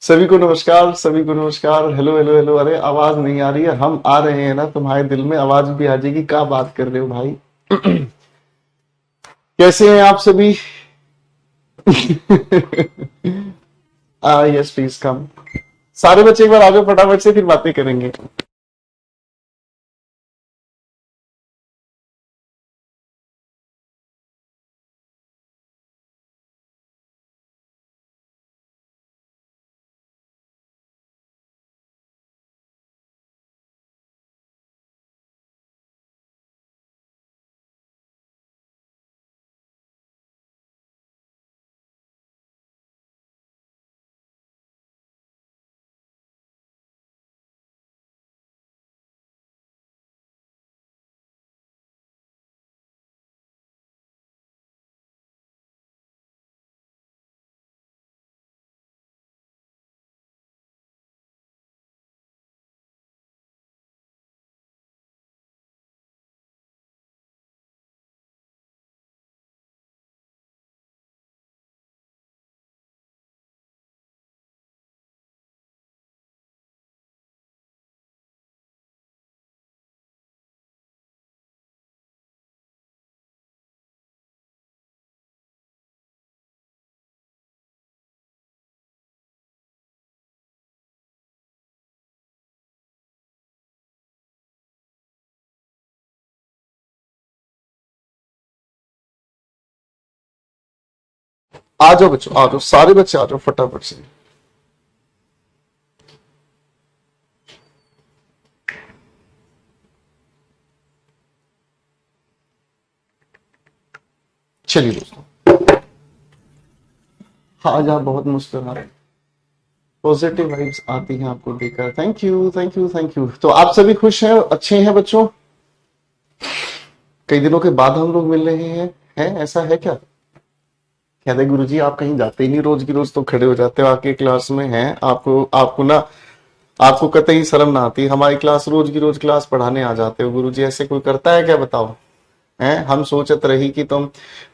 सभी को नमस्कार, सभी को नमस्कार। Hello hello hello. अरे आवाज नहीं आ रही है, हम आ रहे हैं ना, तुम्हारे दिल में आवाज भी आ जाएगी। क्या बात कर रहे हो भाई? कैसे हैं आप सभी? Yes please come. सारे बच्चे एक बार आ जाओ फटाफट से, फिर बातें करेंगे। आ जाओ बच्चों, आ जाओ, सारे बच्चे आ जाओ फटाफट से। चलिए दोस्तों, आज आप बहुत मुस्कुरा रहे हैं। पॉजिटिव वाइब्स आती हैं आपको देखकर। Thank you thank you thank you. तो आप सभी खुश हैं, अच्छे हैं बच्चों? कई दिनों के बाद हम लोग मिल रहे हैं, है ऐसा है क्या? कहते गुरुजी आप कहीं जाते ही नहीं, रोज की रोज तो खड़े हो जाते हो आके क्लास में। हैं आपको आपको ना, आपको कतई शर्म ना आती? हमारी क्लास रोज की रोज क्लास पढ़ाने आ जाते हो गुरुजी, ऐसे कोई करता है क्या बताओ? हैं हम सोचत रही कि तुम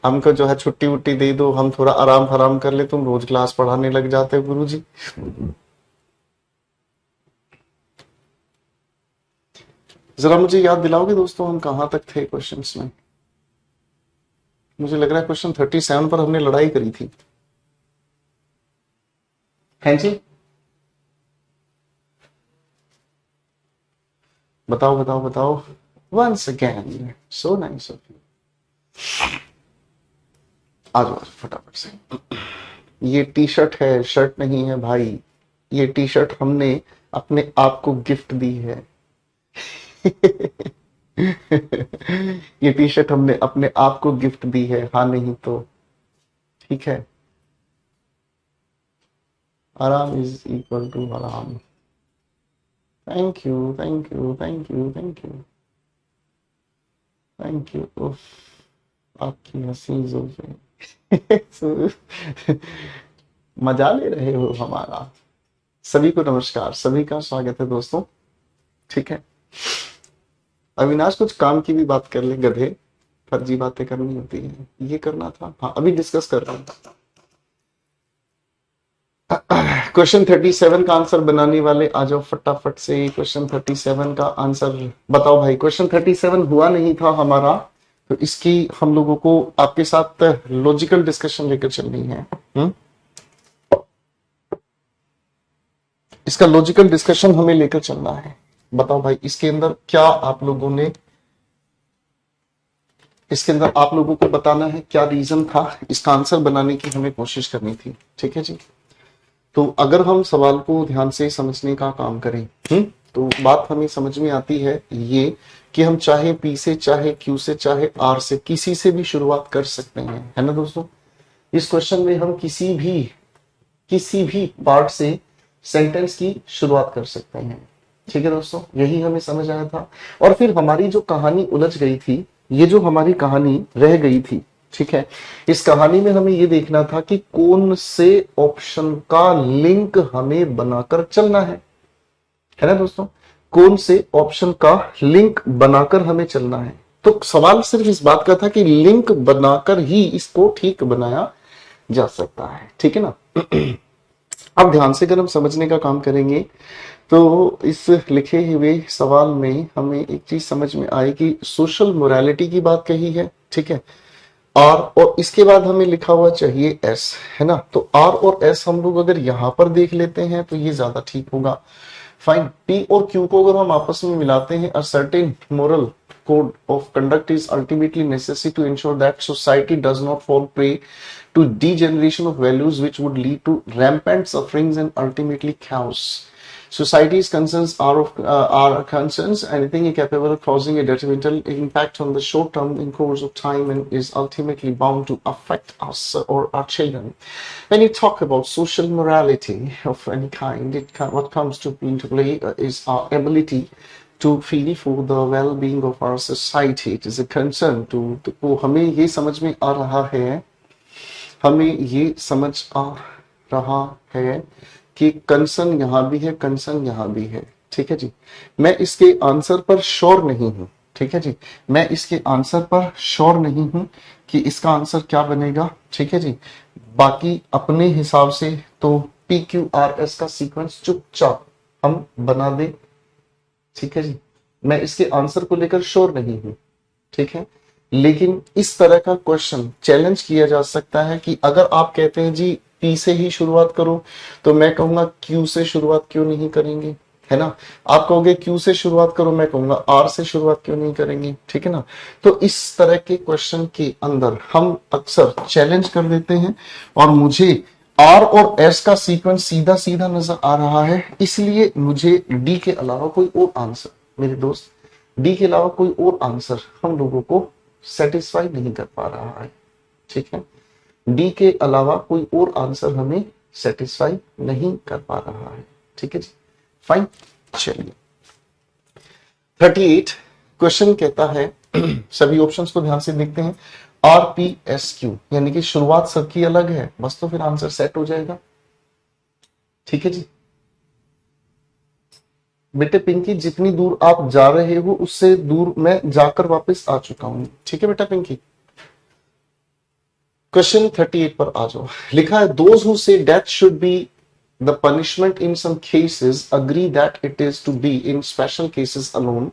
हमको जो है छुट्टी वुट्टी दे दो, हम थोड़ा आराम फराम कर ले, तुम रोज क्लास पढ़ाने लग जाते हो गुरुजी। जरा मुझे याद दिलाओगे दोस्तों, हम कहां तक थे क्वेश्चंस में? मुझे लग रहा है क्वेश्चन 37 पर हमने लड़ाई करी थी। हैं जी? बताओ बताओ बताओ। Once again so nice of you. आ जाओ फटाफट से। ये टी शर्ट है, शर्ट नहीं है भाई। ये टी शर्ट हमने अपने आप को गिफ्ट दी है। ये टी शर्ट हमने अपने आप को गिफ्ट दी है, हाँ नहीं तो? ठीक है। आराम इज इक्वल टू आराम। Thank you thank you thank you thank you thank you. उफ, आपकी हंसी जुल्फे। मजा ले रहे हो हमारा। सभी को नमस्कार, सभी का स्वागत है दोस्तों। ठीक है, अविनाश कुछ काम की भी बात कर ले गधे। फर्जी बातें करनी होती है, ये करना था। हाँ अभी डिस्कस कर रहा हूँ। क्वेश्चन 37 का आंसर बनाने वाले आ जाओ फटाफट से। क्वेश्चन 37 का आंसर बताओ भाई। क्वेश्चन 37 हुआ नहीं था हमारा, तो इसकी हम लोगों को आपके साथ लॉजिकल डिस्कशन लेकर चलनी है। इसका लॉजिकल डिस्कशन हमें लेकर चलना है। बताओ भाई, इसके अंदर क्या आप लोगों ने, इसके अंदर आप लोगों को बताना है क्या रीजन था, इसका आंसर बनाने की हमें कोशिश करनी थी। ठीक है जी। तो अगर हम सवाल को ध्यान से समझने का काम करें, तो बात हमें समझ में आती है ये कि हम चाहे पी से, चाहे क्यू से, चाहे आर से, किसी से भी शुरुआत कर सकते हैं, है ना दोस्तों? इस क्वेश्चन में हम किसी भी पार्ट से सेंटेंस की शुरुआत कर सकते हैं। ठीक है दोस्तों, यही हमें समझ आया था। और फिर हमारी जो कहानी उलझ गई थी, ये जो हमारी कहानी रह गई थी, ठीक है, इस कहानी में हमें ये देखना था कि कौन से ऑप्शन का लिंक हमें बनाकर चलना है ना दोस्तों? कौन से ऑप्शन का लिंक बनाकर हमें चलना है। तो सवाल सिर्फ इस बात का था कि लिंक बनाकर ही इसको ठीक बनाया जा सकता है। ठीक है ना? अब ध्यान से अगर हम समझने का काम करेंगे तो इस लिखे हुए सवाल में हमें एक चीज समझ में आए कि सोशल मोरालिटी की बात कही है, ठीक है। और इसके बाद हमें लिखा हुआ चाहिए एस, है ना। तो आर और एस हम लोग अगर यहां पर देख लेते हैं तो ये ज्यादा ठीक होगा। फाइन, पी और क्यू को अगर हम आपस में मिलाते हैं, a certain moral code of conduct is ultimately necessary to ensure that society does not fall prey to degeneration of values which would lead to rampant sufferings and ultimately chaos. Society's concerns are concerns anything capable of causing a detrimental impact on the short term in course of time and is ultimately bound to affect us or our children. When you talk about social morality of any kind, what comes to into play is our ability to feel for the well-being of our society. It is a concern तो हमें ये समझ में आ रहा है, हमें ये समझ आ रहा है कि कंसर्न यहां भी है, कंसर्न यहां भी है, ठीक है जी। मैं इसके आंसर पर श्योर नहीं हूं, ठीक है जी। मैं इसके आंसर पर श्योर नहीं हूं कि इसका आंसर क्या बनेगा, ठीक है जी। बाकी अपने हिसाब से तो पी क्यू आर एस का सीक्वेंस चुपचाप हम बना दे, ठीक है जी। मैं इसके आंसर को लेकर श्योर नहीं हूं, ठीक है। लेकिन इस तरह का क्वेश्चन चैलेंज किया जा सकता है कि अगर आप कहते हैं जी पी से ही शुरुआत करो, तो मैं कहूंगा क्यू से शुरुआत क्यों नहीं करेंगे, है ना। आप कहोगे क्यू से शुरुआत करो, मैं कहूंगा आर से शुरुआत क्यों नहीं करेंगे, ठीक है ना। तो इस तरह के क्वेश्चन के अंदर हम अक्सर चैलेंज कर देते हैं और मुझे आर और एस का सीक्वेंस सीधा सीधा नजर आ रहा है, इसलिए मुझे डी के अलावा कोई और आंसर, मेरे दोस्त, डी के अलावा कोई और आंसर हम लोगों को सेटिस्फाई नहीं कर पा रहा है, ठीक है। डी के अलावा कोई और आंसर हमें सेटिस्फाई नहीं कर पा रहा है, ठीक है जी। फाइन, चलिए 38 क्वेश्चन कहता है सभी ऑप्शंस को ध्यान से देखते हैं। आर पी एस क्यू यानी कि शुरुआत सबकी अलग है, बस तो फिर आंसर सेट हो जाएगा, ठीक है जी। बेटे पिंकी, जितनी दूर आप जा रहे हो उससे दूर मैं जाकर वापस आ चुका हूं, ठीक है बेटा पिंकी। क्वेश्चन 38 पर आ जाओ। लिखा है those who say death should be the punishment in some cases agree that it is to be in special cases alone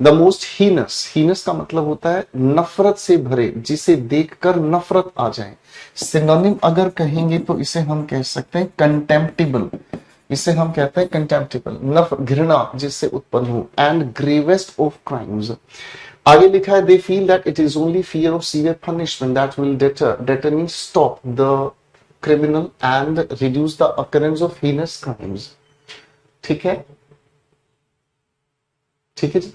the most heinous. Heinous का मतलब होता है नफरत से भरे, जिसे देखकर नफरत आ जाए। सिनोनिम अगर कहेंगे तो इसे हम कह सकते हैं कंटेम्प्टिबल, इसे हम कहते हैं कंटेम्प्टिबल, घृणा जिससे उत्पन्न हो, एंड ग्रेवेस्ट ऑफ क्राइम्स। आगे लिखा है they feel that it is only fear of severe punishment that will deter means stop the criminal and reduce the occurrence of heinous crimes, ठीक है, ठीक है जी।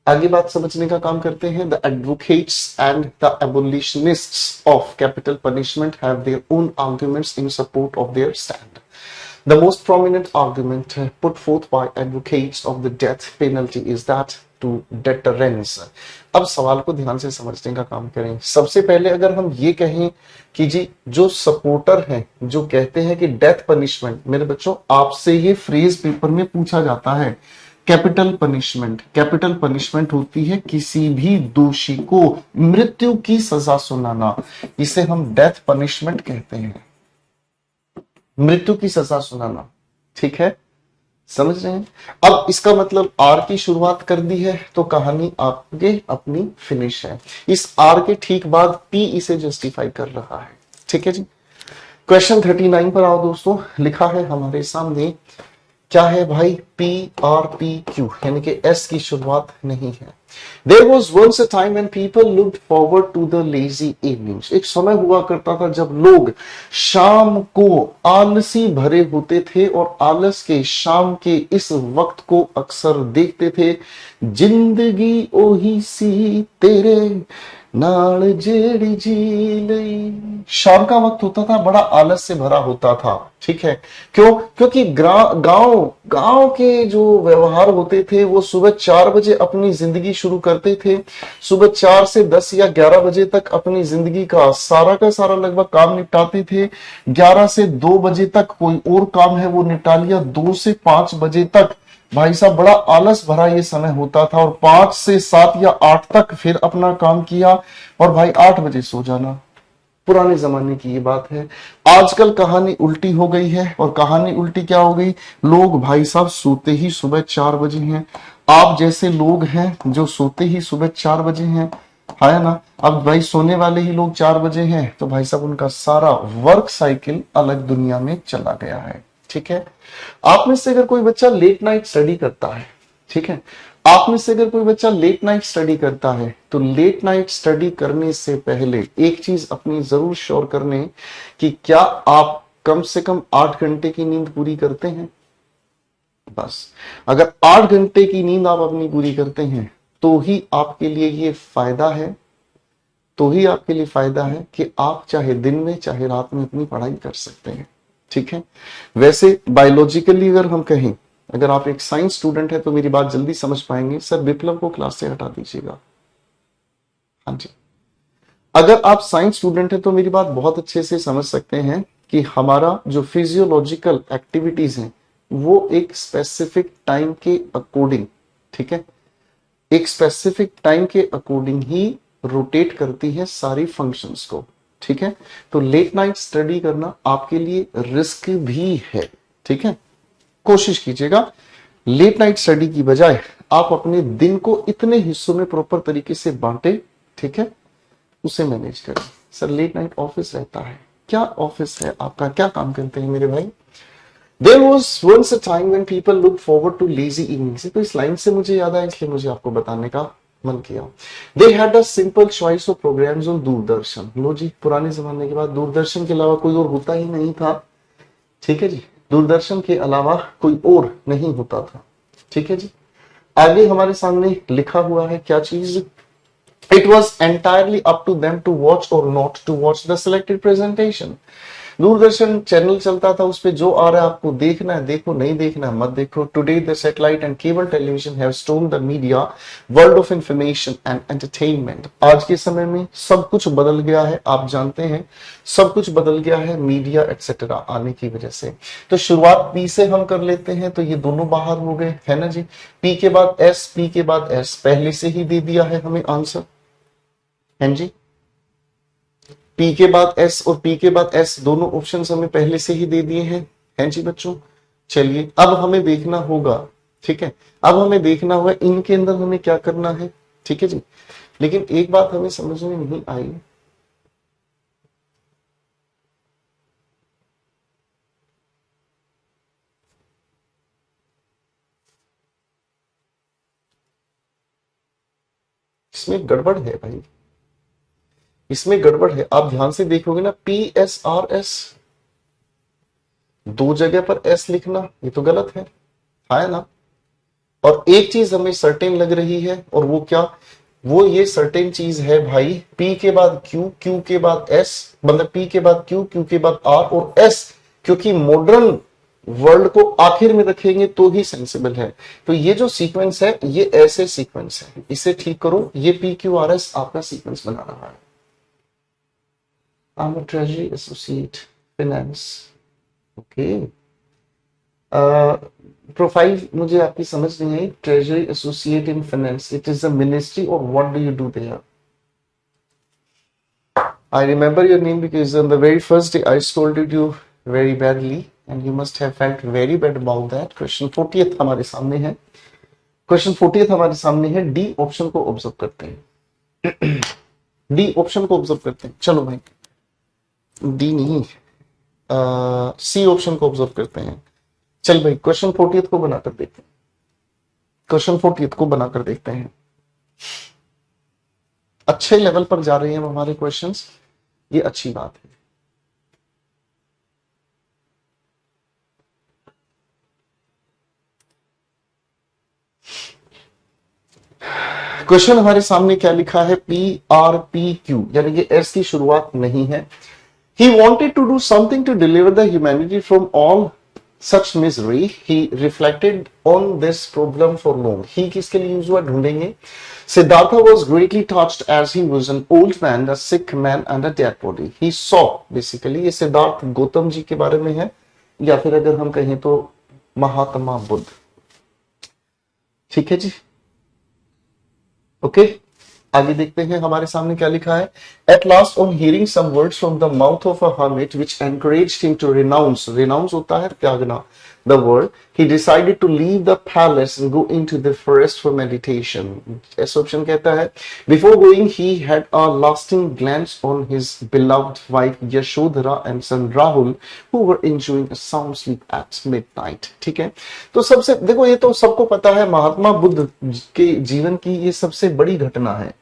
आगे बात समझने का काम करते हैं। The advocates and the abolitionists of capital punishment have their own arguments in support of their stand. The most prominent argument put forth by advocates of the death penalty is that to deterrence। अब सवाल को ध्यान से समझने का काम करें। सबसे पहले अगर हम ये कहें कि जी जो सपोर्टर हैं, जो कहते हैं कि डेथ पनिशमेंट, मेरे बच्चों आपसे ये फ्रेज पेपर में पूछा जाता है, कैपिटल पनिशमेंट। कैपिटल पनिशमेंट होती है किसी भी दोषी को मृत्यु की सजा सुनाना, इसे हम डेथ पनिशमेंट कहते हैं, मृत्यु की सजा सुनाना, ठीक है, समझ रहे हैं। अब इसका मतलब आर की शुरुआत कर दी है तो कहानी आपके अपनी फिनिश है। इस आर के ठीक बाद पी इसे जस्टिफाई कर रहा है, ठीक है जी। क्वेश्चन 39 पर आओ दोस्तों। लिखा है हमारे सामने, क्या है भाई, पी आर पी क्यू यानी कि एस की शुरुआत नहीं है। There was once a time when people looked forward to the lazy evenings। एक समय हुआ करता था जब लोग शाम को आलसी भरे होते थे और आलस के शाम के इस वक्त को अक्सर देखते थे। जिंदगी ओही सी तेरे नाल जेड़ी जी लई। शाम का वक्त होता था, बड़ा आलस से भरा होता था, ठीक है। क्यों? क्योंकि गांव गांव के जो व्यवहार होते थे वो सुबह 4 बजे अपनी जिंदगी शुरू करते थे। सुबह 4 से 10 या 11 बजे तक अपनी जिंदगी का सारा लगभग काम निपटाते थे। 11 से 2 बजे तक कोई और काम है वो निपटा लिया। 2 से 5 बजे तक भाई साहब बड़ा आलस भरा ये समय होता था और 5 से 7 या 8 तक फिर अपना काम किया और भाई 8 बजे सो जाना। पुराने जमाने की ये बात है। आजकल कहानी उल्टी हो गई है, और कहानी उल्टी क्या हो गई, लोग भाई साहब सोते ही सुबह 4 बजे हैं। आप जैसे लोग हैं जो सोते ही सुबह 4 बजे हैं, है ना। अब भाई सोने वाले ही लोग 4 बजे हैं, तो भाई साहब उनका सारा वर्क साइकिल अलग दुनिया में चला गया है। ठीक है। आप में से अगर कोई बच्चा लेट नाइट स्टडी करता है, ठीक है, आप में से अगर कोई बच्चा लेट नाइट स्टडी करता है, तो लेट नाइट स्टडी करने से पहले एक चीज अपनी जरूर श्योर करने कि क्या आप कम से कम 8 घंटे की नींद पूरी करते हैं। बस अगर 8 घंटे की नींद आप अपनी पूरी करते हैं, तो ही आपके लिए ये फायदा है, तो ही आपके लिए फायदा है कि आप चाहे दिन में चाहे रात में अपनी पढ़ाई कर सकते हैं। ठीक है। वैसे बायोलॉजिकली अगर हम कहें, अगर आप एक साइंस स्टूडेंट है तो मेरी बात जल्दी समझ पाएंगे। सर विप्लव को क्लास से हटा दीजिएगा। हाँ जी। अगर आप साइंस स्टूडेंट है तो मेरी बात बहुत अच्छे से समझ सकते हैं कि हमारा जो फिजियोलॉजिकल एक्टिविटीज हैं वो एक स्पेसिफिक टाइम के अकॉर्डिंग, ठीक है, एक स्पेसिफिक टाइम के अकॉर्डिंग ही रोटेट करती है सारी फंक्शंस को। ठीक है। तो लेट नाइट स्टडी करना आपके लिए रिस्क भी है। ठीक है। कोशिश कीजिएगा लेट नाइट स्टडी की बजाय आप अपने दिन को इतने हिस्सों में प्रॉपर तरीके से बांटे, ठीक है, उसे मैनेज करें। सर लेट नाइट ऑफिस रहता है, क्या ऑफिस है आपका, क्या काम करते हैं मेरे भाई। There was once a time when people looked forward to lazy evenings। तो इस लाइन से मुझे याद आया, इसलिए मुझे आपको बताने का मन किया। They had a simple choice of programs on Doordarshan. लो जी, पुराने जमाने के बाद दूरदर्शन के अलावा कोई और होता ही नहीं था। ठीक है जी, दूरदर्शन के अलावा कोई और नहीं होता था। ठीक है जी। आगे हमारे सामने लिखा हुआ है क्या चीज, it was entirely up to them to watch or not to watch the selected presentation। Doordarshan channel चलता था, उस पे जो आ रहा है आपको देखना है देखो, नहीं देखना है मत देखो। Today the satellite and cable television have stone the media world of information and entertainment. आज के समय में सब कुछ बदल गया है, आप जानते हैं सब कुछ बदल गया है मीडिया एक्सेट्रा आने की वजह से। तो शुरुआत पी से हम कर लेते हैं, तो ये दोनों बाहर हो गए, है ना जी। पी के बाद एस, पी के बाद एस पहले से ही दे दिया है हमें आंसर, है जी। पी के बाद एस और पी के बाद एस दोनों ऑप्शंस हमें पहले से ही दे दिए हैं जी बच्चों। चलिए अब हमें देखना होगा, ठीक है, अब हमें देखना होगा इनके अंदर हमें क्या करना है। ठीक है जी। लेकिन एक बात हमें समझ में नहीं आई, इसमें गड़बड़ है भाई, इसमें गड़बड़ है। आप ध्यान से देखोगे ना, पी एस आर एस दो जगह पर एस लिखना ये तो गलत है ना। और एक चीज हमें सर्टेन लग रही है, और वो क्या, वो ये सर्टेन चीज है भाई, पी के बाद क्यू, क्यू के बाद एस, मतलब पी के बाद क्यू, क्यू के बाद आर और एस, क्योंकि मॉडर्न वर्ल्ड को आखिर में रखेंगे तो ही सेंसिबल है। तो ये जो सीक्वेंस है ये ऐसे सीक्वेंस है, इसे ठीक करो, ये पी क्यू आर एस आपका सीक्वेंस बना रहा है। I am a treasury associate finance, okay. Profile मुझे आपकी समझ नहीं आई। Treasury associate in finance, it is a ministry or what do you do there. I remember your name because on the very first day I scolded you very badly and you must have felt very bad about that। Question 40th हमारे सामने है, question 40th हमारे सामने है। D option को observe करते हैं, D option को ऑब्जर्व करते हैं। चलो भाई, डी नहीं, सी ऑप्शन को ऑब्जर्व करते हैं। चल भाई क्वेश्चन 40th को बनाकर देखते हैं, क्वेश्चन 40th को बनाकर देखते हैं। अच्छे लेवल पर जा रहे हैं हमारे क्वेश्चंस, ये अच्छी बात है। क्वेश्चन हमारे सामने क्या लिखा है, पी आर पी क्यू, यानी कि एस की शुरुआत नहीं है। He wanted to do something to deliver the humanity from all such misery। He reflected on this problem for long। He किसके लिए यूज हुआ ढूंढेंगे। Siddhartha was greatly touched as he was an old man, a sick man and a dead body। He saw, basically ये सिद्धार्थ गौतम जी के बारे में है, या फिर अगर हम कहें तो महात्मा बुद्ध। ठीक है जी, ओके। आगे देखते हैं हमारे सामने क्या लिखा है। At last on hearing some words from the mouth of a hermit which encouraged him to renounce होता है त्यागना the world, he decided to leave the palace and go into the forest for meditation. ऐसा option कहता है before going he had a lasting glance on his beloved wife Yashodhara and son Rahul who were enjoying a sound sleep at midnight. ठीक है, तो सबसे देखो ये तो सबको पता है महात्मा बुद्ध के जीवन की ये सबसे बड़ी घटना है,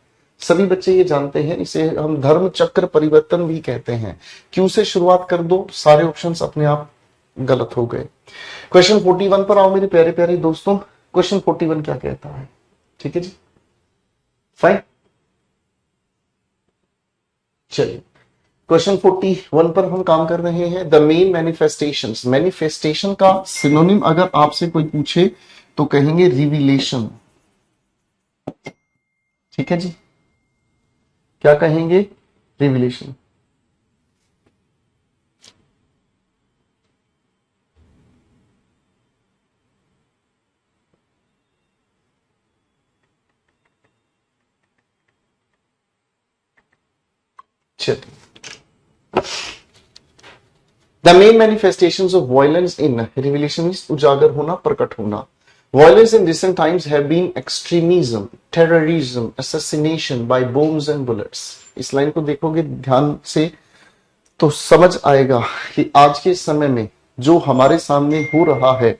सभी बच्चे ये जानते हैं, इसे हम धर्म चक्र परिवर्तन भी कहते हैं। क्यू से शुरुआत कर दो, सारे ऑप्शंस अपने आप गलत हो गए। क्वेश्चन 41 पर आओ मेरे प्यारे प्यारे दोस्तों। क्वेश्चन 41 क्या कहता है? ठीक है जी, फाइन। चलिए क्वेश्चन 41 पर हम काम कर रहे हैं। द मेन मैनिफेस्टेशंस, मैनिफेस्टेशन का सिनोनिम अगर आपसे कोई पूछे तो कहेंगे रिविलेशन। ठीक है जी, क्या कहेंगे? Revelation. The main manifestations of violence in revelation is उजागर होना, प्रकट होना। Violence in recent times have been extremism, terrorism, assassination by bombs and bullets. इस लाइन को देखोगे ध्यान से तो समझ आएगा कि आज के समय में जो हमारे सामने हो रहा है,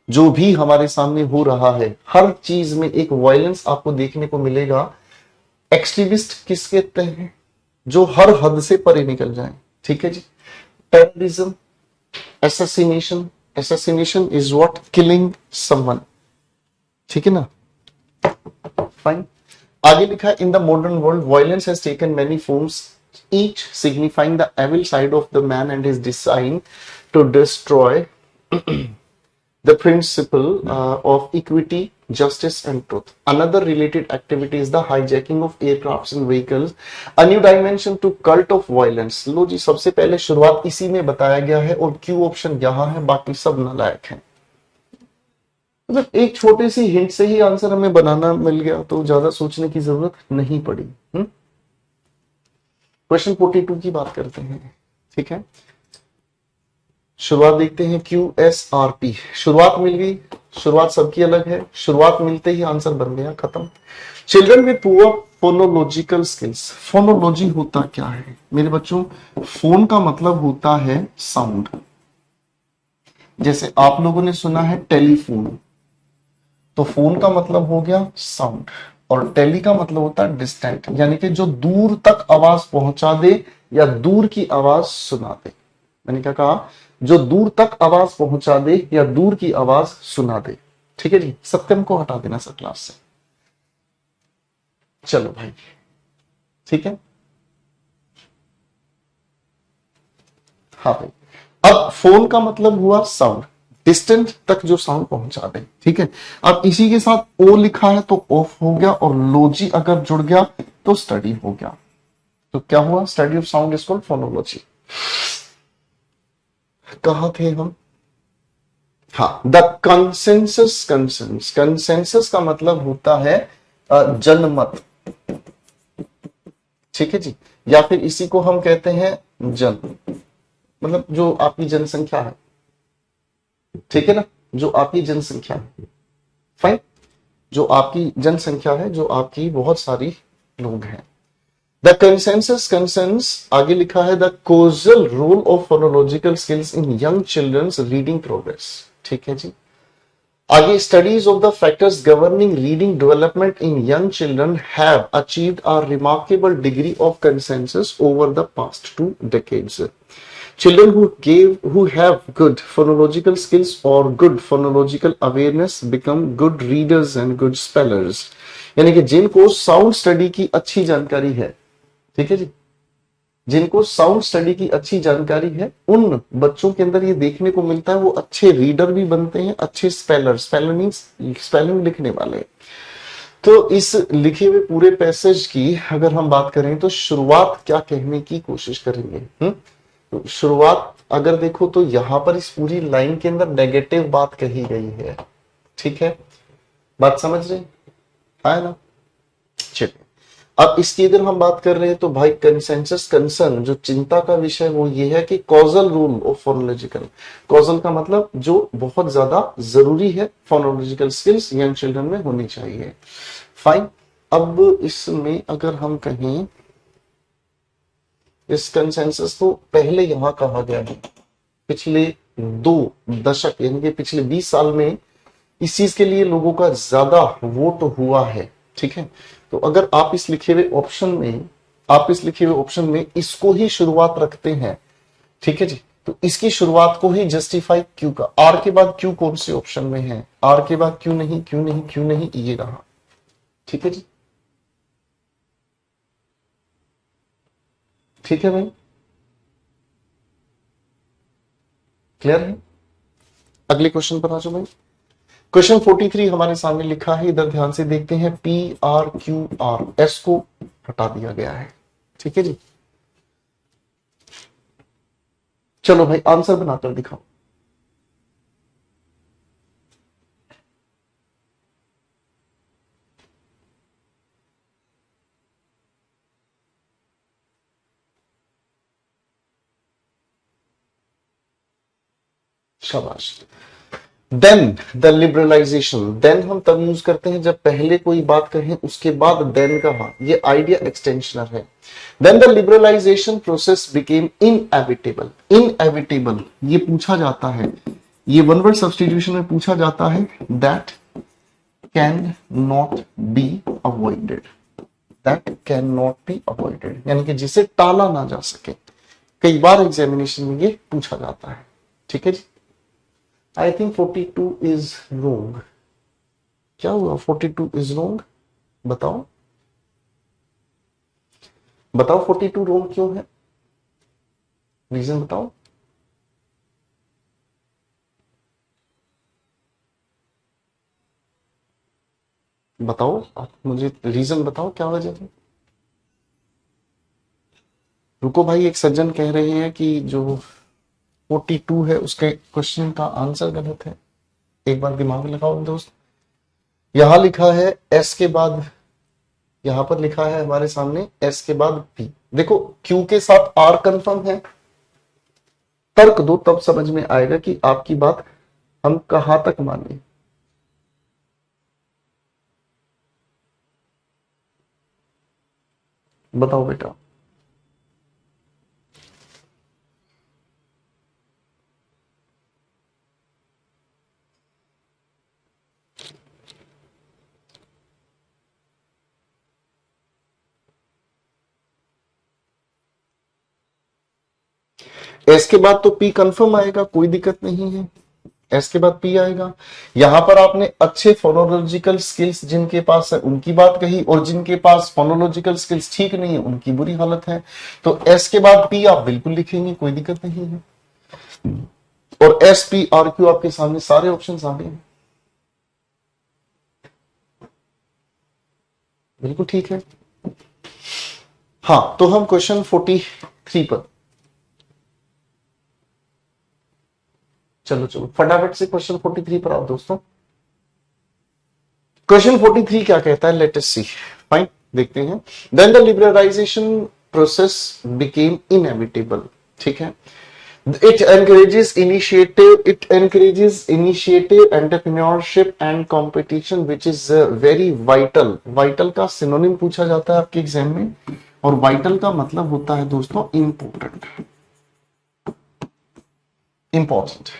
जो भी हमारे सामने हो रहा है, हर चीज में एक वायलेंस आपको देखने को मिलेगा। एक्सट्रीमिस्ट किस कहते हैं? जो हर हद से परे निकल जाए। ठीक है जी, terrorism, assassination, assassination is what? Killing someone. ठीक है ना, फाइन। आगे लिखा है in the modern world violence has taken many forms each signifying the evil side of the man and his design to destroy the principle of equity, justice and truth. Another related activity is the hijacking of aircrafts and vehicles, a new dimension to cult of violence. लो जी, सबसे पहले शुरुआत इसी में बताया गया है और Q option यहां है, बाकी सब नालायक हैं। मतलब एक छोटे सी हिंट से ही आंसर हमें बनाना मिल गया, तो ज्यादा सोचने की जरूरत नहीं पड़ी। क्वेश्चन 42 की बात करते हैं। ठीक है, शुरुआत देखते हैं। QSRP, शुरुआत मिल गई, शुरुआत सबकी अलग है, शुरुआत मिलते ही आंसर बन गया, खत्म। Children with poor phonological skills. Phonology होता क्या है मेरे बच्चों? फोन का मतलब होता है साउंड। जैसे आप लोगों ने सुना है टेलीफोन, तो फोन का मतलब हो गया साउंड, और टेली का मतलब होता है डिस्टेंट, यानी कि जो दूर तक आवाज पहुंचा दे या दूर की आवाज सुना दे। मैंने क्या कहा? जो दूर तक आवाज पहुंचा दे या दूर की आवाज सुना दे। ठीक है जी, सत्यम को हटा देना सर क्लास से। चलो भाई, ठीक है। हाँ भाई, अब फोन का मतलब हुआ साउंड, डिस्टेंट तक जो साउंड पहुंचा दे। ठीक है, अब इसी के साथ ओ लिखा है तो ऑफ हो गया, और लॉजी अगर जुड़ गया तो स्टडी हो गया। तो क्या हुआ? Study of sound is called phonology. कहां थे हम? हाँ, द कंसेंसस। कंसेंसस का मतलब होता है जनमत। ठीक है जी, या फिर इसी को हम कहते हैं जन, मतलब जो आपकी जनसंख्या है। ठीक है ना, जो आपकी जनसंख्या है, फाइन, जो आपकी जनसंख्या है, जो आपकी बहुत सारी लोग हैं। द कंसेंसस कंसर्न्स, आगे लिखा है the causal role of phonological skills in young children's reading progress. ठीक है जी, आगे studies of the factors governing reading development in young children have achieved a remarkable degree of consensus over the past 2 decades. Children who have good phonological skills or good phonological awareness become good readers and good spellers. यानी कि जिनको sound study की अच्छी जानकारी है, ठीक है जी, जिनको साउंड स्टडी की अच्छी जानकारी है, उन बच्चों के अंदर ये देखने को मिलता है वो अच्छे रीडर भी बनते हैं, अच्छे स्पेलर, स्पेलर मींस स्पेलिंग लिखने वाले। तो इस लिखे हुए पूरे पैसेज की अगर हम बात करें तो शुरुआत क्या कहने की कोशिश करेंगे? तो शुरुआत अगर देखो तो यहां पर इस पूरी लाइन के अंदर नेगेटिव बात कही गई है। ठीक है, बात समझ रहे है ना? चलिए, अब इसकी अगर हम बात कर रहे हैं तो भाई कंसेंसस कंसर्न, जो चिंता का विषय वो ये है कि causal rule of phonological, causal का मतलब जो बहुत ज्यादा जरूरी है, फोनोलॉजिकल स्किल्स यंग चिल्ड्रन में होनी चाहिए। फाइन। अब इसमें अगर हम कहें इस कंसेंसस को पहले यहां कहा गया है, पिछले 2 दशक यानी कि पिछले 20 साल में इस चीज के लिए लोगों का ज्यादा वोट हुआ है। ठीक है, तो अगर आप इस लिखे हुए ऑप्शन में, आप इस लिखे हुए ऑप्शन में इसको ही शुरुआत रखते हैं, ठीक है जी, तो इसकी शुरुआत को ही जस्टिफाई क्यू का, आर के बाद क्यू कौन से ऑप्शन में है, आर के बाद क्यू नहीं, क्यू नहीं, क्यू नहीं, ये रहा। ठीक है जी, ठीक है भाई, क्लियर है। अगले क्वेश्चन पर आ जाओ भाई। क्वेश्चन 43 हमारे सामने लिखा है, इधर ध्यान से देखते हैं। P R Q R, S को हटा दिया गया है। ठीक है जी, चलो भाई आंसर बनाकर दिखाओ। शाबाश। देन द लिबरलाइजेशन, देन हम तब यूज करते हैं जब पहले कोई बात कहें उसके बाद देन कहा, ये आइडिया एक्सटेंशनर है। Then the liberalisation process became inevitable, inevitable ये पूछा जाता है, ये वन वर्ड सब्स्टिट्यूशन में पूछा जाता है, that can not be avoided, that can not be avoided यानी कि जिसे टाला ना जा सके। कई बार एग्जामिनेशन में ये पूछा जाता है। ठीक है जी, आई थिंक 42 इज रोंग। क्या हुआ, 42 इज रोंग, बताओ बताओ 42 रोंग क्यों है, रीजन बताओ। बताओ आप मुझे रीजन बताओ, क्या वजह है। रुको भाई, एक सज्जन कह रहे हैं कि जो 42 है उसके क्वेश्चन का आंसर गलत है। एक बार दिमाग में लगाओ दोस्त। यहां लिखा है एस के बाद, यहां पर लिखा है हमारे सामने एस के बाद पी। देखो क्यू के साथ आर कंफर्म है, तर्क दो तब समझ में आएगा कि आपकी बात हम कहां तक माने। बताओ बेटा। एस के बाद तो पी कंफर्म आएगा, कोई दिक्कत नहीं है, एस के बाद पी आएगा। यहां पर आपने अच्छे फोनोलॉजिकल स्किल्स जिनके पास है उनकी बात कही, और जिनके पास फोनोलॉजिकल स्किल्स ठीक नहीं है उनकी बुरी हालत है। तो एस के बाद पी आप बिल्कुल लिखेंगे, कोई दिक्कत नहीं है। और एस पी आर क्यू आपके सामने सारे ऑप्शन आ गए हैं, बिल्कुल ठीक है। हाँ, तो हम क्वेश्चन 43 पर, चलो चलो फटाफट से क्वेश्चन 43 पर आओ दोस्तों। क्वेश्चन 43 क्या कहता है, लेट अस सी। फाइन, देखते हैं। Then the liberalisation process became inevitable. ठीक है, it encourages initiative, entrepreneurship and competition which is very vital। vital का सिनोनिम पूछा जाता है आपके एग्जाम में, और vital का मतलब होता है दोस्तों important, important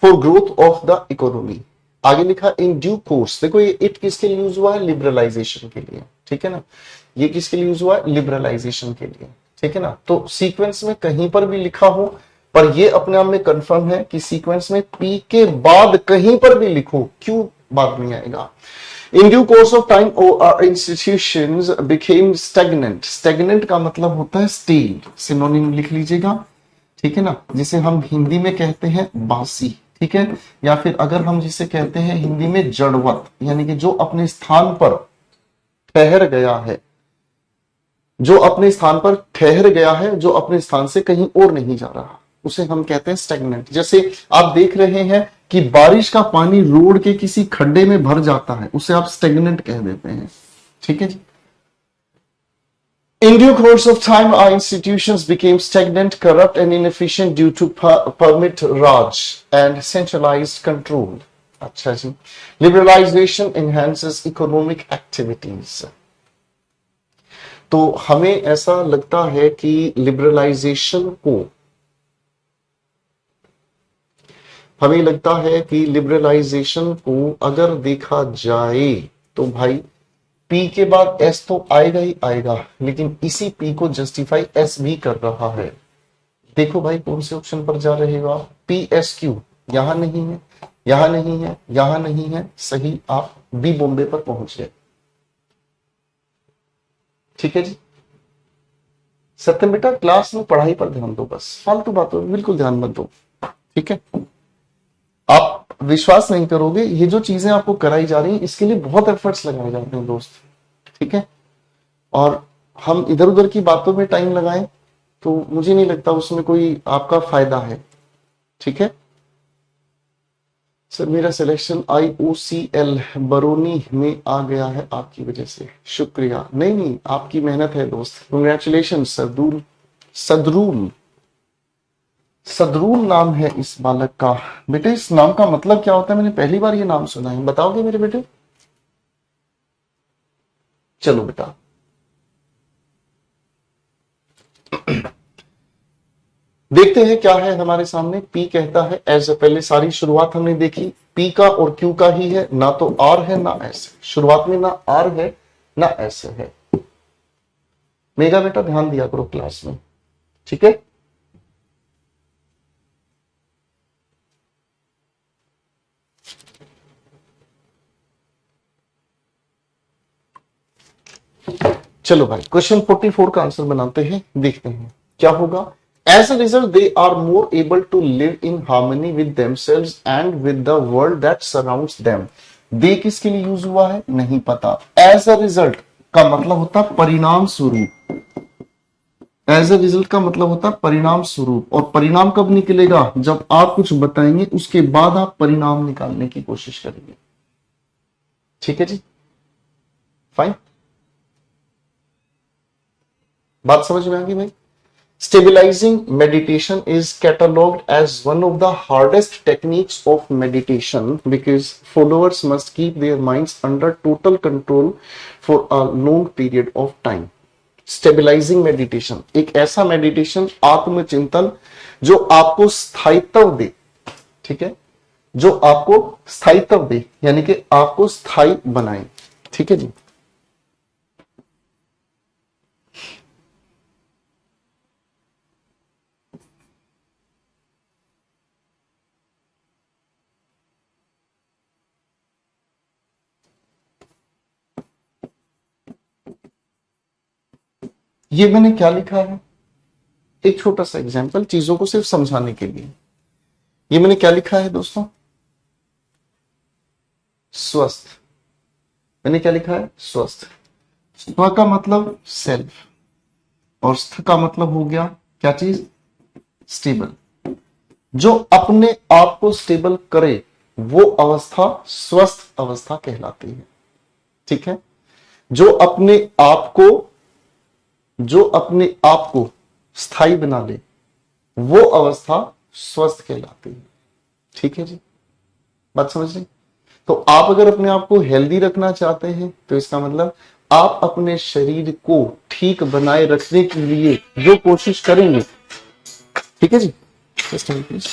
for growth of the economy. आगे लिखा इन ड्यू कोर्स, देखो ये इट किसके लिए यूज हुआ है, लिबरलाइजेशन के लिए। ठीक है ना, ये किसके लिए यूज हुआ है, लिबरलाइजेशन के लिए। ठीक है ना, तो सीक्वेंस में कहीं पर भी लिखा हो, पर ये अपने आप में कंफर्म है कि सीक्वेंस में पी के बाद कहीं पर भी लिखो, क्यों बाद में आएगा। In due course of time institutions became stagnant, stagnant का मतलब होता है स्टेल, सिनोनिम लिख लीजिएगा। ठीक है ना, जिसे हम हिंदी में कहते हैं बासी। ठीक है, या फिर अगर हम जिसे कहते हैं हिंदी में जड़वत, यानी कि जो अपने स्थान पर ठहर गया है, जो अपने स्थान पर ठहर गया है, जो अपने स्थान से कहीं और नहीं जा रहा, उसे हम कहते हैं स्टेगनेंट। जैसे आप देख रहे हैं कि बारिश का पानी रोड के किसी खड्डे में भर जाता है, उसे आप स्टेगनेंट कह देते हैं। ठीक है जी, In due course of time, our institutions became stagnant, corrupt, and inefficient due to permit Raj and centralized control. अच्छा जी. Liberalization enhances economic activities. तो हमें ऐसा लगता है कि लिबरलाइजेशन को हमें लगता है कि लिबरलाइजेशन को अगर देखा जाए तो भाई पी के बाद एस तो आएगा ही आएगा, लेकिन इसी पी को जस्टिफाई एस भी कर रहा है. देखो भाई कौन से ऑप्शन पर जा रहे हो आप. पी एस क्यू यहां नहीं है, यहां नहीं है, यहां नहीं है, सही आप बी बॉम्बे पर पहुंच गए. ठीक है जी. सत्यम बेटा क्लास में पढ़ाई पर ध्यान दो, बस फालतू बातों में बिल्कुल ध्यान मत दो. ठीक है. आप विश्वास नहीं करोगे, ये जो चीजें आपको कराई जा रही हैं इसके लिए बहुत एफर्ट्स लगाए जाते हैं दोस्त. ठीक है. और हम इधर उधर की बातों में टाइम लगाएं तो मुझे नहीं लगता उसमें कोई आपका फायदा है. ठीक है. सर मेरा सिलेक्शन IOCL बरौनी में आ गया है आपकी वजह से. शुक्रिया. नहीं नहीं आपकी मेहनत है दोस्त. कंग्रेचुलेशन. सदरूल सदरूल सदरूल नाम है इस बालक का. बेटे इस नाम का मतलब क्या होता है, मैंने पहली बार ये नाम सुना है, बताओगे मेरे बेटे. चलो बेटा. देखते हैं क्या है हमारे सामने. पी कहता है एज, पहले सारी शुरुआत हमने देखी पी का और क्यू का ही है, ना तो आर है ना एस है. शुरुआत में ना आर है ना एस है. मेगा बेटा ध्यान दिया करो क्लास में. ठीक है. चलो भाई क्वेश्चन 44 का आंसर बनाते हैं, देखते हैं क्या होगा. As a result, they are more able to live in harmony with themselves and with the world that surrounds them. दे किसके लिए यूज हुआ है नहीं पता. As a result का मतलब होता है परिणाम स्वरूप. एज ए रिजल्ट का मतलब होता है परिणाम स्वरूप. और परिणाम कब निकलेगा, जब आप कुछ बताएंगे उसके बाद आप परिणाम निकालने की कोशिश करेंगे. ठीक है जी. फाइन. बात समझ में आ गई भाई. Stabilizing meditation is catalogued as one of the hardest techniques of meditation because followers must keep their minds under total control for a long period of time. Stabilizing meditation एक ऐसा मेडिटेशन आत्मचिंतन जो आपको स्थायित्व दे. ठीक है. जो आपको स्थायित्व दे यानी कि आपको स्थायी बनाए. ठीक है जी. ये मैंने क्या लिखा है, एक छोटा सा एग्जांपल चीजों को सिर्फ समझाने के लिए. ये मैंने क्या लिखा है दोस्तों, स्वस्थ. मैंने क्या लिखा है, स्वस्थ. स्व का मतलब सेल्फ और स्थ का मतलब हो गया क्या चीज, स्टेबल. जो अपने आप को स्टेबल करे वो अवस्था स्वस्थ अवस्था कहलाती है. ठीक है. जो अपने आप को जो अपने आप को स्थायी बना ले वो अवस्था स्वस्थ कहलाती है. ठीक है जी. बात समझ रहे. तो आप अगर अपने आप को हेल्दी रखना चाहते हैं तो इसका मतलब आप अपने शरीर को ठीक बनाए रखने के लिए जो कोशिश करेंगे. ठीक है जी. प्लीज.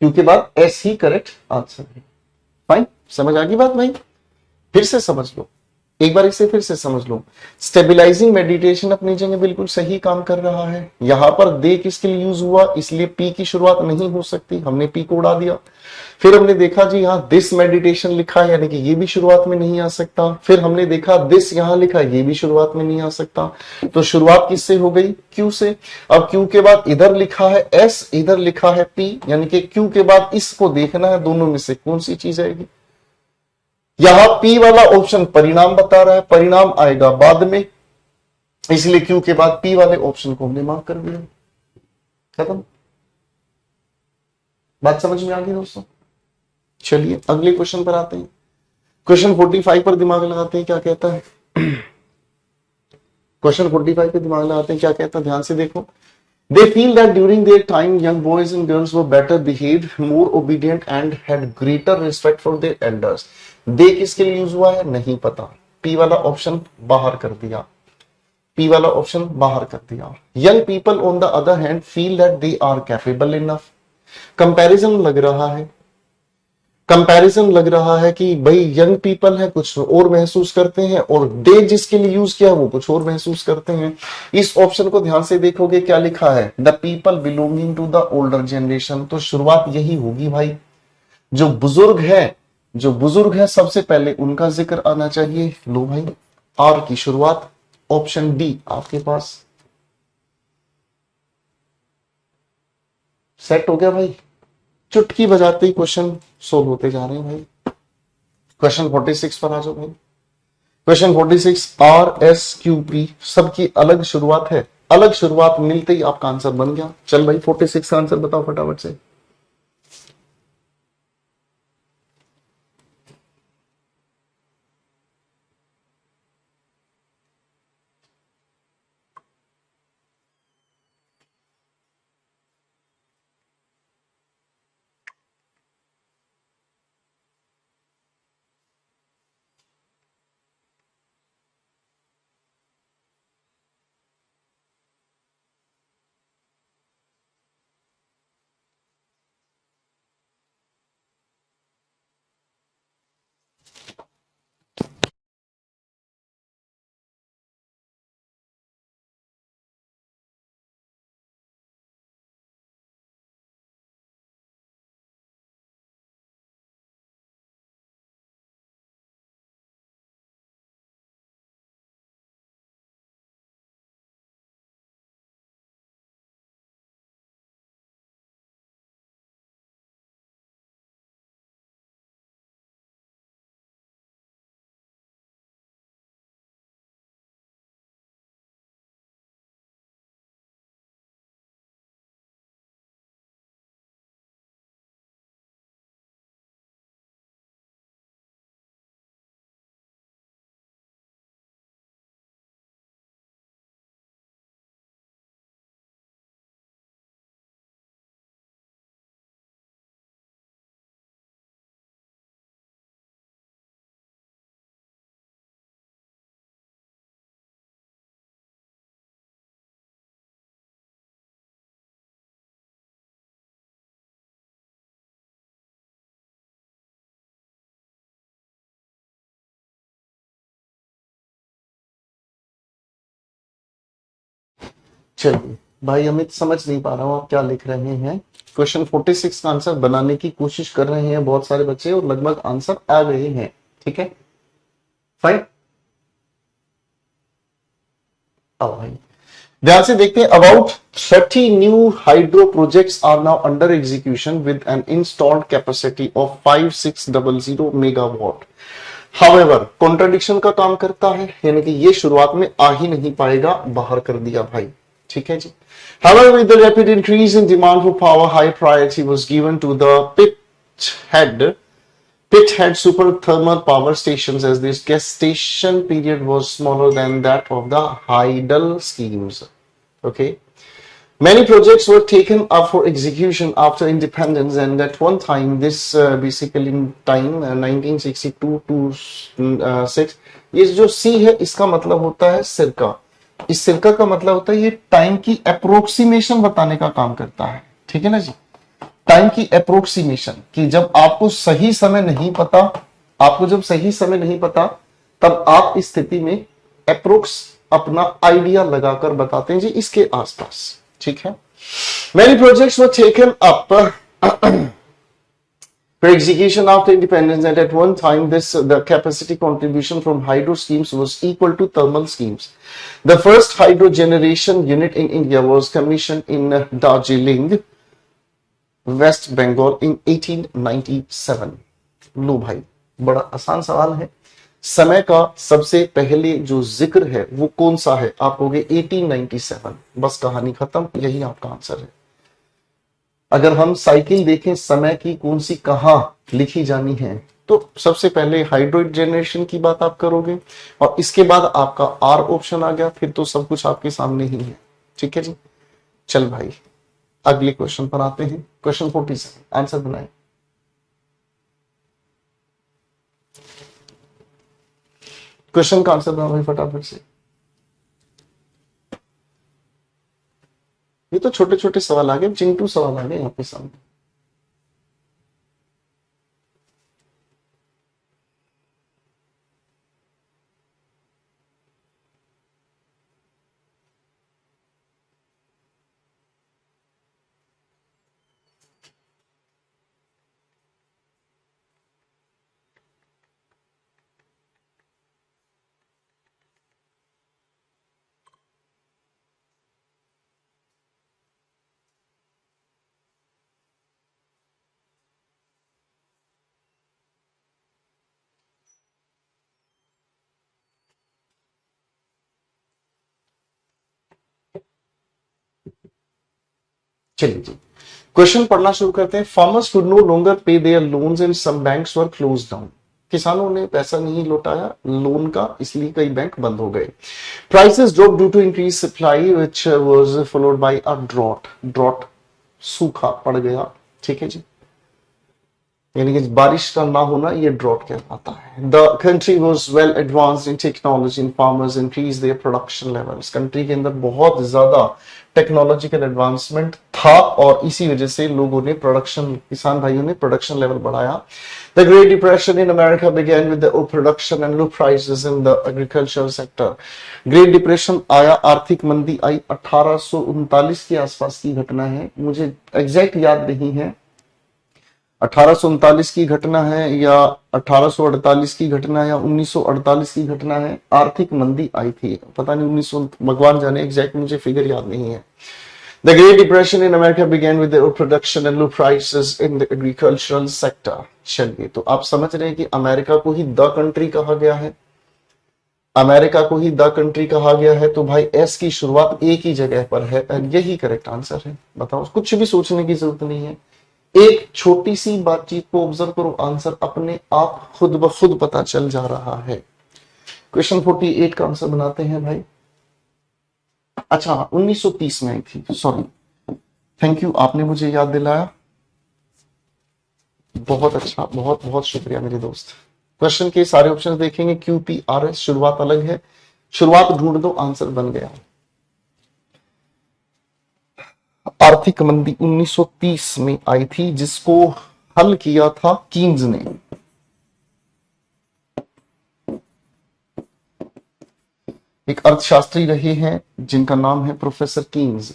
क्यू के बाद एस ही करेक्ट आंसर है। फाइन, समझ आ गई बात भाई? फिर से समझ लो, एक बार इसे फिर से समझ लो। स्टेबिलाईजिंग मेडिटेशन अपनी जगह बिल्कुल सही काम कर रहा है। यहां पर दे किसके लिए यूज हुआ, इसलिए पी की शुरुआत नहीं हो सकती, हमने पी को उड़ा दिया। फिर हमने देखा जी यहां दिस मेडिटेशन लिखा है, यानी कि ये भी शुरुआत में नहीं आ सकता। फिर हमने देखा दिस यहां लिखा, ये भी शुरुआत में नहीं आ सकता। तो शुरुआत किससे हो गई, क्यू से। अब क्यू के बाद इधर लिखा है एस, इधर लिखा है पी, यानी कि क्यू के बाद इसको देखना है दोनों में से कौन सी चीज आएगी। यहां पी वाला ऑप्शन परिणाम बता रहा है, परिणाम आएगा बाद में, इसलिए क्यू के बाद पी वाले ऑप्शन को हमने मार्क कर दिया। खत्म, बात समझ में आ गई दोस्तों? चलिए अगले क्वेश्चन पर आते हैं। क्वेश्चन 45 पर दिमाग लगाते हैं, क्या कहता है। क्वेश्चन 45 पे दिमाग लगाते हैं, क्या कहता है, ध्यान से देखो। They feel that during their time, young boys and girls were better behaved, more obedient, and had greater respect for their elders. They किसके लिए यूज हुआ है नहीं पता, पी वाला ऑप्शन बाहर कर दिया, पी वाला ऑप्शन बाहर कर दिया। Young people on the other hand feel that they are capable enough. Comparison लग रहा है, कंपैरिजन लग रहा है कि भाई यंग पीपल है कुछ और महसूस करते हैं, और दे जिसके लिए यूज किया वो कुछ और महसूस करते हैं। इस ऑप्शन को ध्यान से देखोगे क्या लिखा है, the people belonging to the older generation. तो शुरुआत यही होगी भाई, जो बुजुर्ग है, जो बुजुर्ग है सबसे पहले उनका जिक्र आना चाहिए। लो भाई, आर की शुरुआत ऑप्शन डी आपके पास सेट हो गया भाई। चुटकी बजाते ही क्वेश्चन सोल्व होते जा रहे हैं भाई। क्वेश्चन 46 पर आ जाओ भाई। Question 46, R S Q P सबकी अलग शुरुआत है, अलग शुरुआत मिलते ही आपका आंसर बन गया। चल भाई 46 का आंसर बताओ फटाफट से। चलिए भाई अमित समझ नहीं पा रहा हूं आप क्या लिख रहे हैं। क्वेश्चन 46 का आंसर बनाने की कोशिश कर रहे हैं बहुत सारे बच्चे, और लगभग आंसर आ गए हैं। ठीक है, फाइन। अब भाई ध्यान से देखते हैं। About 30 new hydro projects are now under execution with an installed capacity of 5600 megawatt. However contradiction का काम करता है, यानी कि ये शुरुआत में आ ही नहीं पाएगा, बाहर कर दिया भाई। ठीक है जी। However, with the rapid increase in demand for power, high priority was given to the pit head super thermal power stations, as this gestation period was smaller than that of the Hydel schemes. Okay. Many projects were taken up for execution after independence, and at one time, this basically in time 1962 to 6, ये जो C है इसका मतलब होता है सिरका। इस सिरका का मतलब होता है ये टाइम की अप्रोक्सीमेशन बताने का काम करता है। ठीक है ना जी। टाइम की अप्रोक्सीमेशन, कि जब आपको सही समय नहीं पता, आपको जब सही समय नहीं पता तब आप इस स्थिति में अप्रोक्स अपना आइडिया लगाकर बताते हैं जी इसके आसपास, ठीक है। Many projects were taken up for execution after independence, and at one time the capacity contribution from hydro schemes was equal to thermal schemes. The first hydro generation unit in India was commissioned in Darjeeling, West Bengal in 1897. लो भाई, बड़ा आसान सवाल है। समय का सबसे पहले जो जिक्र है वो कौन सा है? आप कहोगे 1897, बस कहानी खत्म, यही आपका आंसर है। अगर हम साइकिल देखें समय की कौन सी कहां लिखी जानी है, तो सबसे पहले हाइड्रोइड जनरेशन की बात आप करोगे और इसके बाद आपका आर ऑप्शन आ गया, फिर तो सब कुछ आपके सामने ही है, ठीक है जी। चल भाई, अगले क्वेश्चन पर आते हैं। क्वेश्चन 47, आंसर बनाए। क्वेश्चन का आंसर बना भाई फटाफट से। ये तो छोटे छोटे सवाल आ गए, चिंटू सवाल आ गए यहाँ पे सामने। चलिए जी, क्वेश्चन पढ़ना शुरू करते हैं। Farmers could no longer pay their loans and some banks were close down. किसानों ने पैसा नहीं लौटाया लोन का, इसलिए कई बैंक बंद हो गए। Prices drop due to increase supply which was followed by a drought. Drought सूखा पड़ गया, ठीक है जी, यानी कि बारिश का ना होना, ये ड्रॉट कहलाता है। The country was well advanced in technology in farmers increase their production levels. Country के अंदर बहुत ज्यादा टेक्नोलॉजिकल एडवांसमेंट था और इसी वजह से लोगों ने प्रोडक्शन, किसान भाइयों ने प्रोडक्शन लेवल बढ़ाया। The great depression in America began with the production and low prices in the agriculture sector. Great depression आया, आर्थिक मंदी आई, 1839 के आसपास की घटना है, मुझे एग्जैक्ट याद नहीं है 1839 की घटना है या 1848 की घटना है या 1948 की घटना है। आर्थिक मंदी आई थी, पता नहीं 1900, भगवान जाने, एग्जैक्ट मुझे फिगर याद नहीं है। The Great Depression in America began with the production and low prices in the agricultural sector. चलिए, तो आप समझ रहे हैं कि अमेरिका को ही द कंट्री कहा गया है, अमेरिका को ही द कंट्री कहा गया है, तो भाई एस की शुरुआत एक ही जगह पर है और यही करेक्ट आंसर है। बताओ, कुछ भी सोचने की जरूरत नहीं है, एक छोटी सी बातचीत को ऑब्जर्व करो, आंसर अपने आप खुद ब खुद पता चल जा रहा है। क्वेश्चन 48 का आंसर बनाते हैं भाई। अच्छा, 1930 में आई थी, सॉरी, थैंक यू, आपने मुझे याद दिलाया, बहुत अच्छा, बहुत बहुत शुक्रिया मेरे दोस्त। क्वेश्चन के सारे ऑप्शन देखेंगे, क्यू पी आर एस, शुरुआत अलग है, शुरुआत ढूंढ दो, आंसर बन गया। आर्थिक मंदी 1930 में आई थी, जिसको हल किया था कीन्स ने। एक अर्थशास्त्री रहे हैं जिनका नाम है प्रोफेसर कीन्स।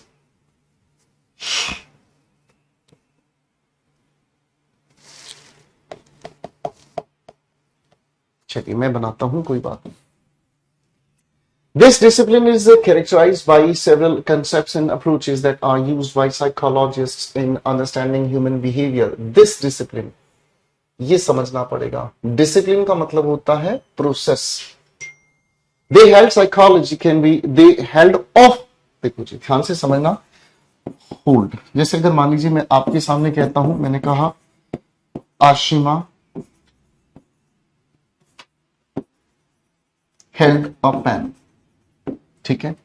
चलिए मैं बनाता हूं, कोई बात नहीं। This discipline is characterized by several concepts and approaches that are used by psychologists in understanding human behavior. This discipline, ये समझना पड़ेगा, डिसिप्लिन का मतलब होता है process. They held psychology can be, they held off, देखो जी ध्यान से समझना, होल्ड, जैसे अगर मान लीजिए मैं आपके सामने कहता हूं, मैंने कहा आशिमा हेल्ड अ पेन, ठीक है,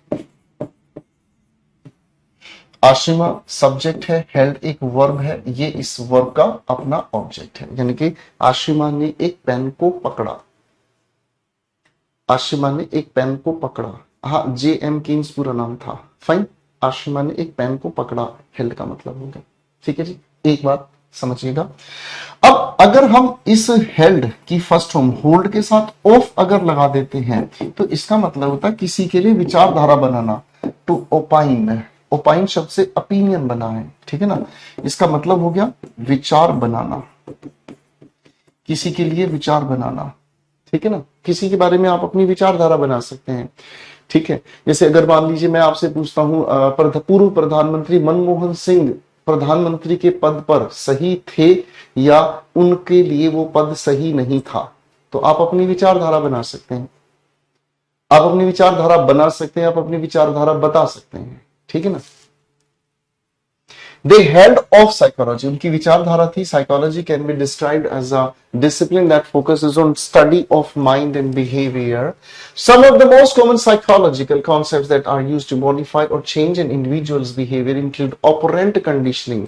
आशिमा सब्जेक्ट है, हेल्ड एक वर्ब है, ये इस वर्ब का अपना ऑब्जेक्ट है, यानी कि आशिमा ने एक पेन को पकड़ा, आशिमा ने एक पेन को पकड़ा, हाँ जे एम कीन्स पूरा नाम था, फाइन, आशिमा ने एक पेन को पकड़ा, हेल्ड का मतलब हो गया, ठीक है जी। एक बात समझिएगा। अब अगर हम इस हेल्ड की फर्स्ट फॉर्म होल्ड के साथ ऑफ अगर लगा देते हैं तो इसका मतलब होता है किसी के लिए विचारधारा बनाना, टू ओपाइन। ओपाइन शब्द से ओपिनियन बना है, ठीक है ना। इसका मतलब हो गया विचार बनाना, किसी के लिए विचार बनाना, ठीक है ना। किसी के बारे में आप अपनी विचारधारा बना सकते हैं, ठीक है। जैसे अगर मान लीजिए मैं आपसे पूछता हूं पूर्व प्रधानमंत्री मनमोहन सिंह प्रधानमंत्री के पद पर सही थे या उनके लिए वो पद सही नहीं था, तो आप अपनी विचारधारा बना सकते हैं, आप अपनी विचारधारा बना सकते हैं, आप अपनी विचारधारा बता सकते हैं, ठीक है ना। They held of psychology. उनकी विचारधारा थी psychology can be described as a discipline that focuses on study of mind and behavior. Some of the most common psychological concepts that are used to modify or change an individual's behavior include operant conditioning.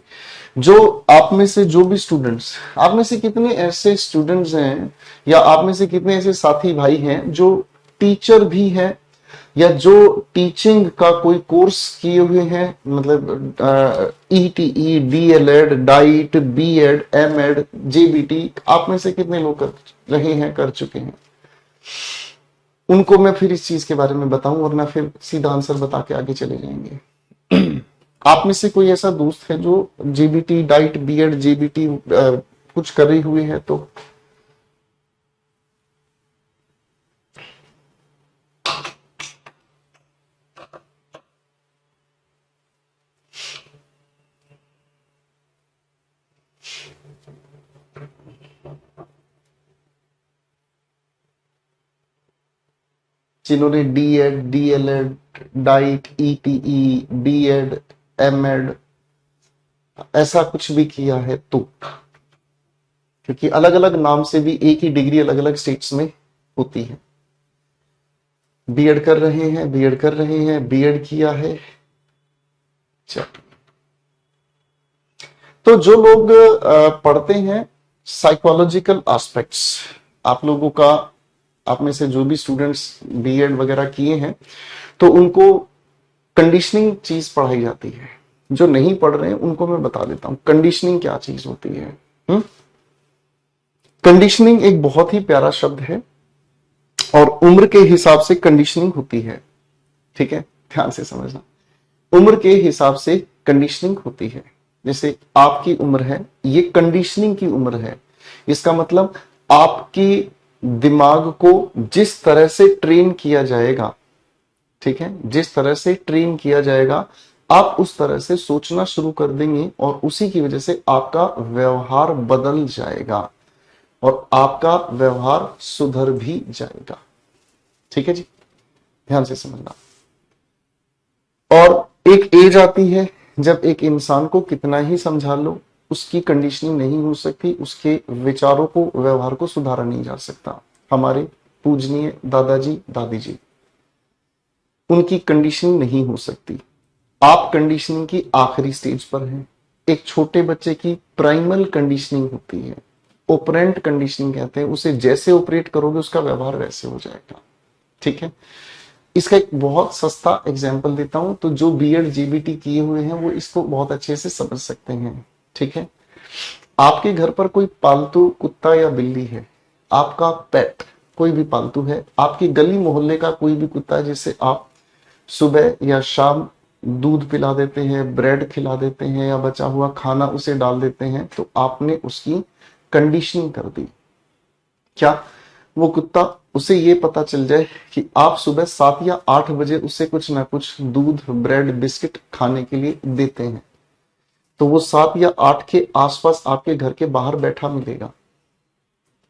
जो आप में से जो भी students, आप में से कितने ऐसे स्टूडेंट्स हैं या आप में से कितने ऐसे साथी भाई हैं जो टीचर भी हैं या जो टीचिंग का कोई कोर्स किए हुए हैं, मतलब ETE, DElEd, DIET, BEd, MEd, JBT, आप में से कितने लोग कर रहे हैं, कर चुके हैं? उनको मैं फिर इस चीज के बारे में बताऊं वरना फिर सीधा आंसर बता के आगे चले जाएंगे। आप में से कोई ऐसा दोस्त है जो जेबीटी, डाइट, बीएड, जेबीटी कुछ कर रही हुए है? तो जिन्होंने DEd, DElEd, DIET, ETE, BEd, MEd ऐसा कुछ भी किया है तो, क्योंकि अलग अलग नाम से भी एक ही डिग्री अलग अलग स्टेट्स में होती है। बीएड कर रहे हैं, बीएड कर रहे हैं, बीएड किया है। चलो, तो जो लोग पढ़ते हैं साइकोलॉजिकल एस्पेक्ट्स, आप लोगों का, आप में से जो भी स्टूडेंट्स बीएड वगैरह किए हैं तो उनको कंडीशनिंग चीज पढ़ाई जाती है। जो नहीं पढ़ रहे हैं उनको मैं बता देता हूं कंडीशनिंग क्या चीज होती है। कंडीशनिंग एक बहुत ही प्यारा शब्द है और उम्र के हिसाब से कंडीशनिंग होती है, ठीक है, ध्यान से समझना। उम्र के हिसाब से कंडीशनिंग होती है। जैसे आपकी उम्र है, ये कंडीशनिंग की उम्र है। इसका मतलब आपकी दिमाग को जिस तरह से ट्रेन किया जाएगा, ठीक है, जिस तरह से ट्रेन किया जाएगा आप उस तरह से सोचना शुरू कर देंगे और उसी की वजह से आपका व्यवहार बदल जाएगा और आपका व्यवहार सुधर भी जाएगा, ठीक है जी, ध्यान से समझना। और एक एज आती है जब एक इंसान को कितना ही समझा लो उसकी कंडीशनिंग नहीं हो सकती, उसके विचारों को, व्यवहार को सुधारा नहीं जा सकता। हमारे पूजनीय दादाजी दादी जी, उनकी कंडीशनिंग नहीं हो सकती। आप कंडीशनिंग की आखिरी स्टेज पर हैं। एक छोटे बच्चे की प्राइमल कंडीशनिंग होती है, ऑपरेंट कंडीशनिंग कहते हैं। उसे जैसे ऑपरेट करोगे उसका व्यवहार वैसे हो जाएगा, ठीक है। इसका एक बहुत सस्ता एग्जाम्पल देता हूं, तो जो बीएड जीबीटी किए हुए हैं वो इसको बहुत अच्छे से समझ सकते हैं, ठीक है। आपके घर पर कोई पालतू कुत्ता या बिल्ली है, आपका पेट कोई भी पालतू है, आपकी गली मोहल्ले का कोई भी कुत्ता है जिसे आप सुबह या शाम दूध पिला देते हैं, ब्रेड खिला देते हैं या बचा हुआ खाना उसे डाल देते हैं, तो आपने उसकी कंडीशनिंग कर दी। क्या वो कुत्ता, उसे ये पता चल जाए कि आप सुबह 7 या 8 बजे उसे कुछ ना कुछ दूध, ब्रेड, बिस्किट खाने के लिए देते हैं, तो वो 7 या 8 के आसपास आपके घर के बाहर बैठा मिलेगा,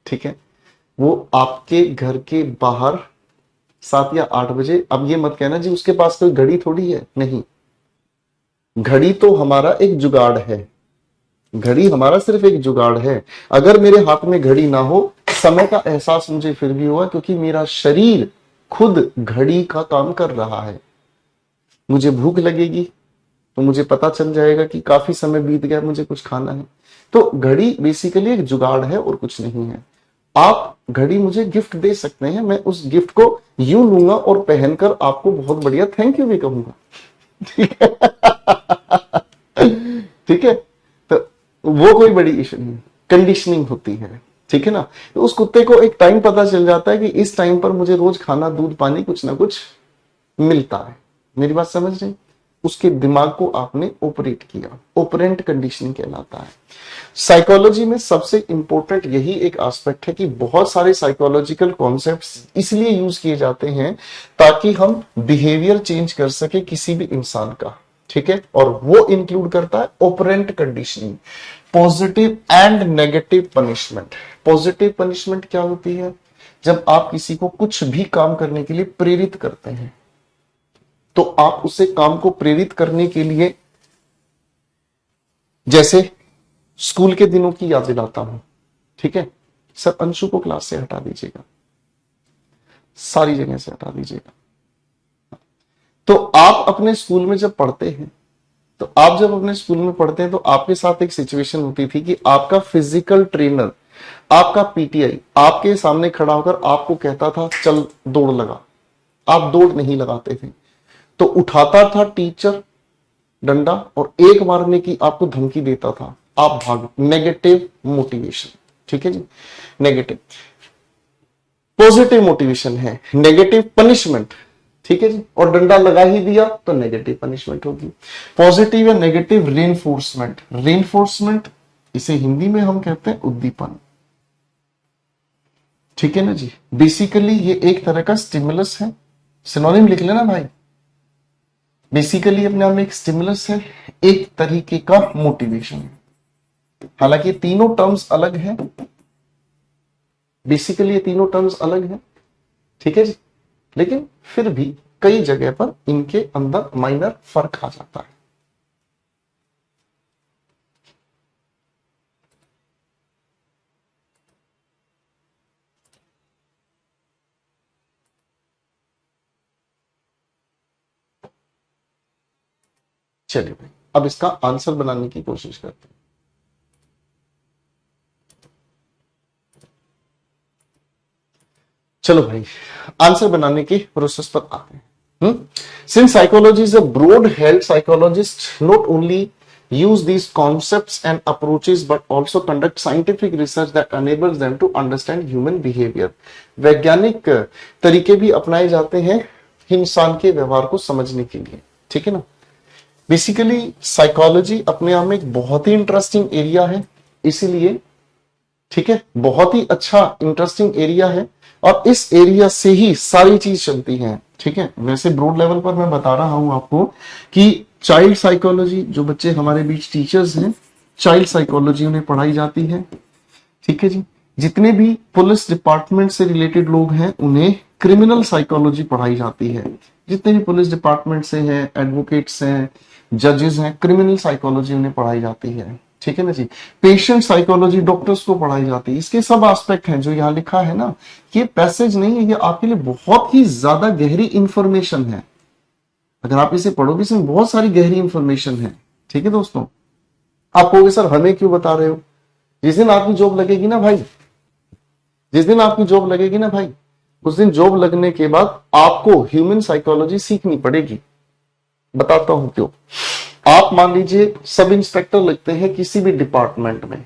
ठीक है। वो आपके घर के बाहर 7 या 8 बजे, अब ये मत कहना जी उसके पास कोई घड़ी थोड़ी है, नहीं, घड़ी तो हमारा एक जुगाड़ है, घड़ी हमारा सिर्फ एक जुगाड़ है। अगर मेरे हाथ में घड़ी ना हो, समय का एहसास मुझे फिर भी होगा क्योंकि मेरा शरीर खुद घड़ी का काम कर रहा है। मुझे भूख लगेगी तो मुझे पता चल जाएगा कि काफी समय बीत गया, मुझे कुछ खाना है। तो घड़ी बेसिकली एक जुगाड़ है और कुछ नहीं है। आप घड़ी मुझे गिफ्ट दे सकते हैं, मैं उस गिफ्ट को यूं लूंगा और पहनकर आपको बहुत बढ़िया थैंक यू भी कहूंगा, ठीक है। ठीक है, तो वो कोई बड़ी इशू नहीं, कंडीशनिंग होती है, ठीक है ना। तो उस कुत्ते को एक टाइम पता चल जाता है कि इस टाइम पर मुझे रोज खाना दूध पानी कुछ ना कुछ मिलता है। मेरी बात समझ रहे? उसके दिमाग को आपने ऑपरेट किया, ऑपरेंट कंडीशनिंग कहलाता है। साइकोलॉजी में सबसे इंपॉर्टेंट यही एक एस्पेक्ट है कि बहुत सारे साइकोलॉजिकल कॉन्सेप्ट्स इसलिए यूज किए जाते हैं ताकि हम बिहेवियर चेंज कर सके किसी भी इंसान का, ठीक है। और वो इंक्लूड करता है operant conditioning, positive and negative punishment. Positive punishment क्या होती है? जब आप किसी को कुछ भी काम करने के लिए प्रेरित करते हैं, तो आप उसे काम को प्रेरित करने के लिए, जैसे स्कूल के दिनों की याद दिलाता हूं, ठीक है। सर अंशु को क्लास से हटा दीजिएगा, सारी जगह से हटा दीजिएगा। तो आप अपने स्कूल में जब पढ़ते हैं, तो आप जब अपने स्कूल में पढ़ते हैं तो आपके साथ एक सिचुएशन होती थी कि आपका फिजिकल ट्रेनर, आपका पीटीआई आपके सामने खड़ा होकर आपको कहता था चल दौड़ लगा। आप दौड़ नहीं लगाते थे, तो उठाता था टीचर डंडा और एक मारने की आपको धमकी देता था, आप भाग। नेगेटिव मोटिवेशन, ठीक है जी, नेगेटिव। पॉजिटिव मोटिवेशन है नेगेटिव पनिशमेंट, ठीक है जी। और डंडा लगा ही दिया तो नेगेटिव पनिशमेंट होगी। पॉजिटिव या नेगेटिव रेनफोर्समेंट। रेनफोर्समेंट इसे हिंदी में हम कहते हैं उद्दीपन, ठीक है ना जी। बेसिकली ये एक तरह का स्टिमुलस है, सिनोनिम लिख लेना भाई। बेसिकली अपने आप में एक स्टिमुलस है, एक तरीके का मोटिवेशन है। हालांकि तीनों टर्म्स अलग हैं, बेसिकली ये तीनों टर्म्स अलग हैं, ठीक है जी, लेकिन फिर भी कई जगह पर इनके अंदर माइनर फर्क आ जाता है। चलिए भाई, अब इसका आंसर बनाने की कोशिश करते हैं। चलो भाई, आंसर बनाने की प्रोसेस पर आते हैं। Since psychology is a broad field, psychologist not only use these concepts and approaches but also conduct scientific research that enables them to understand human behavior। वैज्ञानिक तरीके भी अपनाए जाते हैं इंसान के व्यवहार को समझने के लिए, ठीक है ना। बेसिकली साइकोलॉजी अपने आप में एक बहुत ही इंटरेस्टिंग एरिया है, इसीलिए, ठीक है, बहुत ही अच्छा इंटरेस्टिंग एरिया है और इस एरिया से ही सारी चीज चलती है, ठीक है। वैसे ब्रॉड लेवल पर मैं बता रहा हूं आपको कि चाइल्ड साइकोलॉजी, जो बच्चे हमारे बीच टीचर्स हैं, चाइल्ड साइकोलॉजी उन्हें पढ़ाई जाती है, ठीक है जी। जितने भी पुलिस डिपार्टमेंट से रिलेटेड लोग हैं उन्हें क्रिमिनल साइकोलॉजी पढ़ाई जाती है। जितने भी पुलिस डिपार्टमेंट से हैं, एडवोकेट्स हैं, जजेस हैं, क्रिमिनल साइकोलॉजी उन्हें पढ़ाई जाती है, ठीक है ना जी। पेशेंट साइकोलॉजी डॉक्टर्स को पढ़ाई जाती है। इसके सब एस्पेक्ट हैं जो यहाँ लिखा है ना, ये पैसेज नहीं है, ये आपके लिए बहुत ही ज्यादा गहरी इंफॉर्मेशन है। अगर आप इसे पढ़ोगे इसमें बहुत सारी गहरी इंफॉर्मेशन है, ठीक है दोस्तों। आप कहोगे सर हमें क्यों बता रहे हो? जिस दिन आपकी जॉब लगेगी ना भाई, जिस दिन आपकी जॉब लगेगी ना भाई, उस दिन जॉब लगने के बाद आपको ह्यूमन साइकोलॉजी सीखनी पड़ेगी। बताता हूं क्यों। आप मान लीजिए सब इंस्पेक्टर लगते हैं किसी भी डिपार्टमेंट में।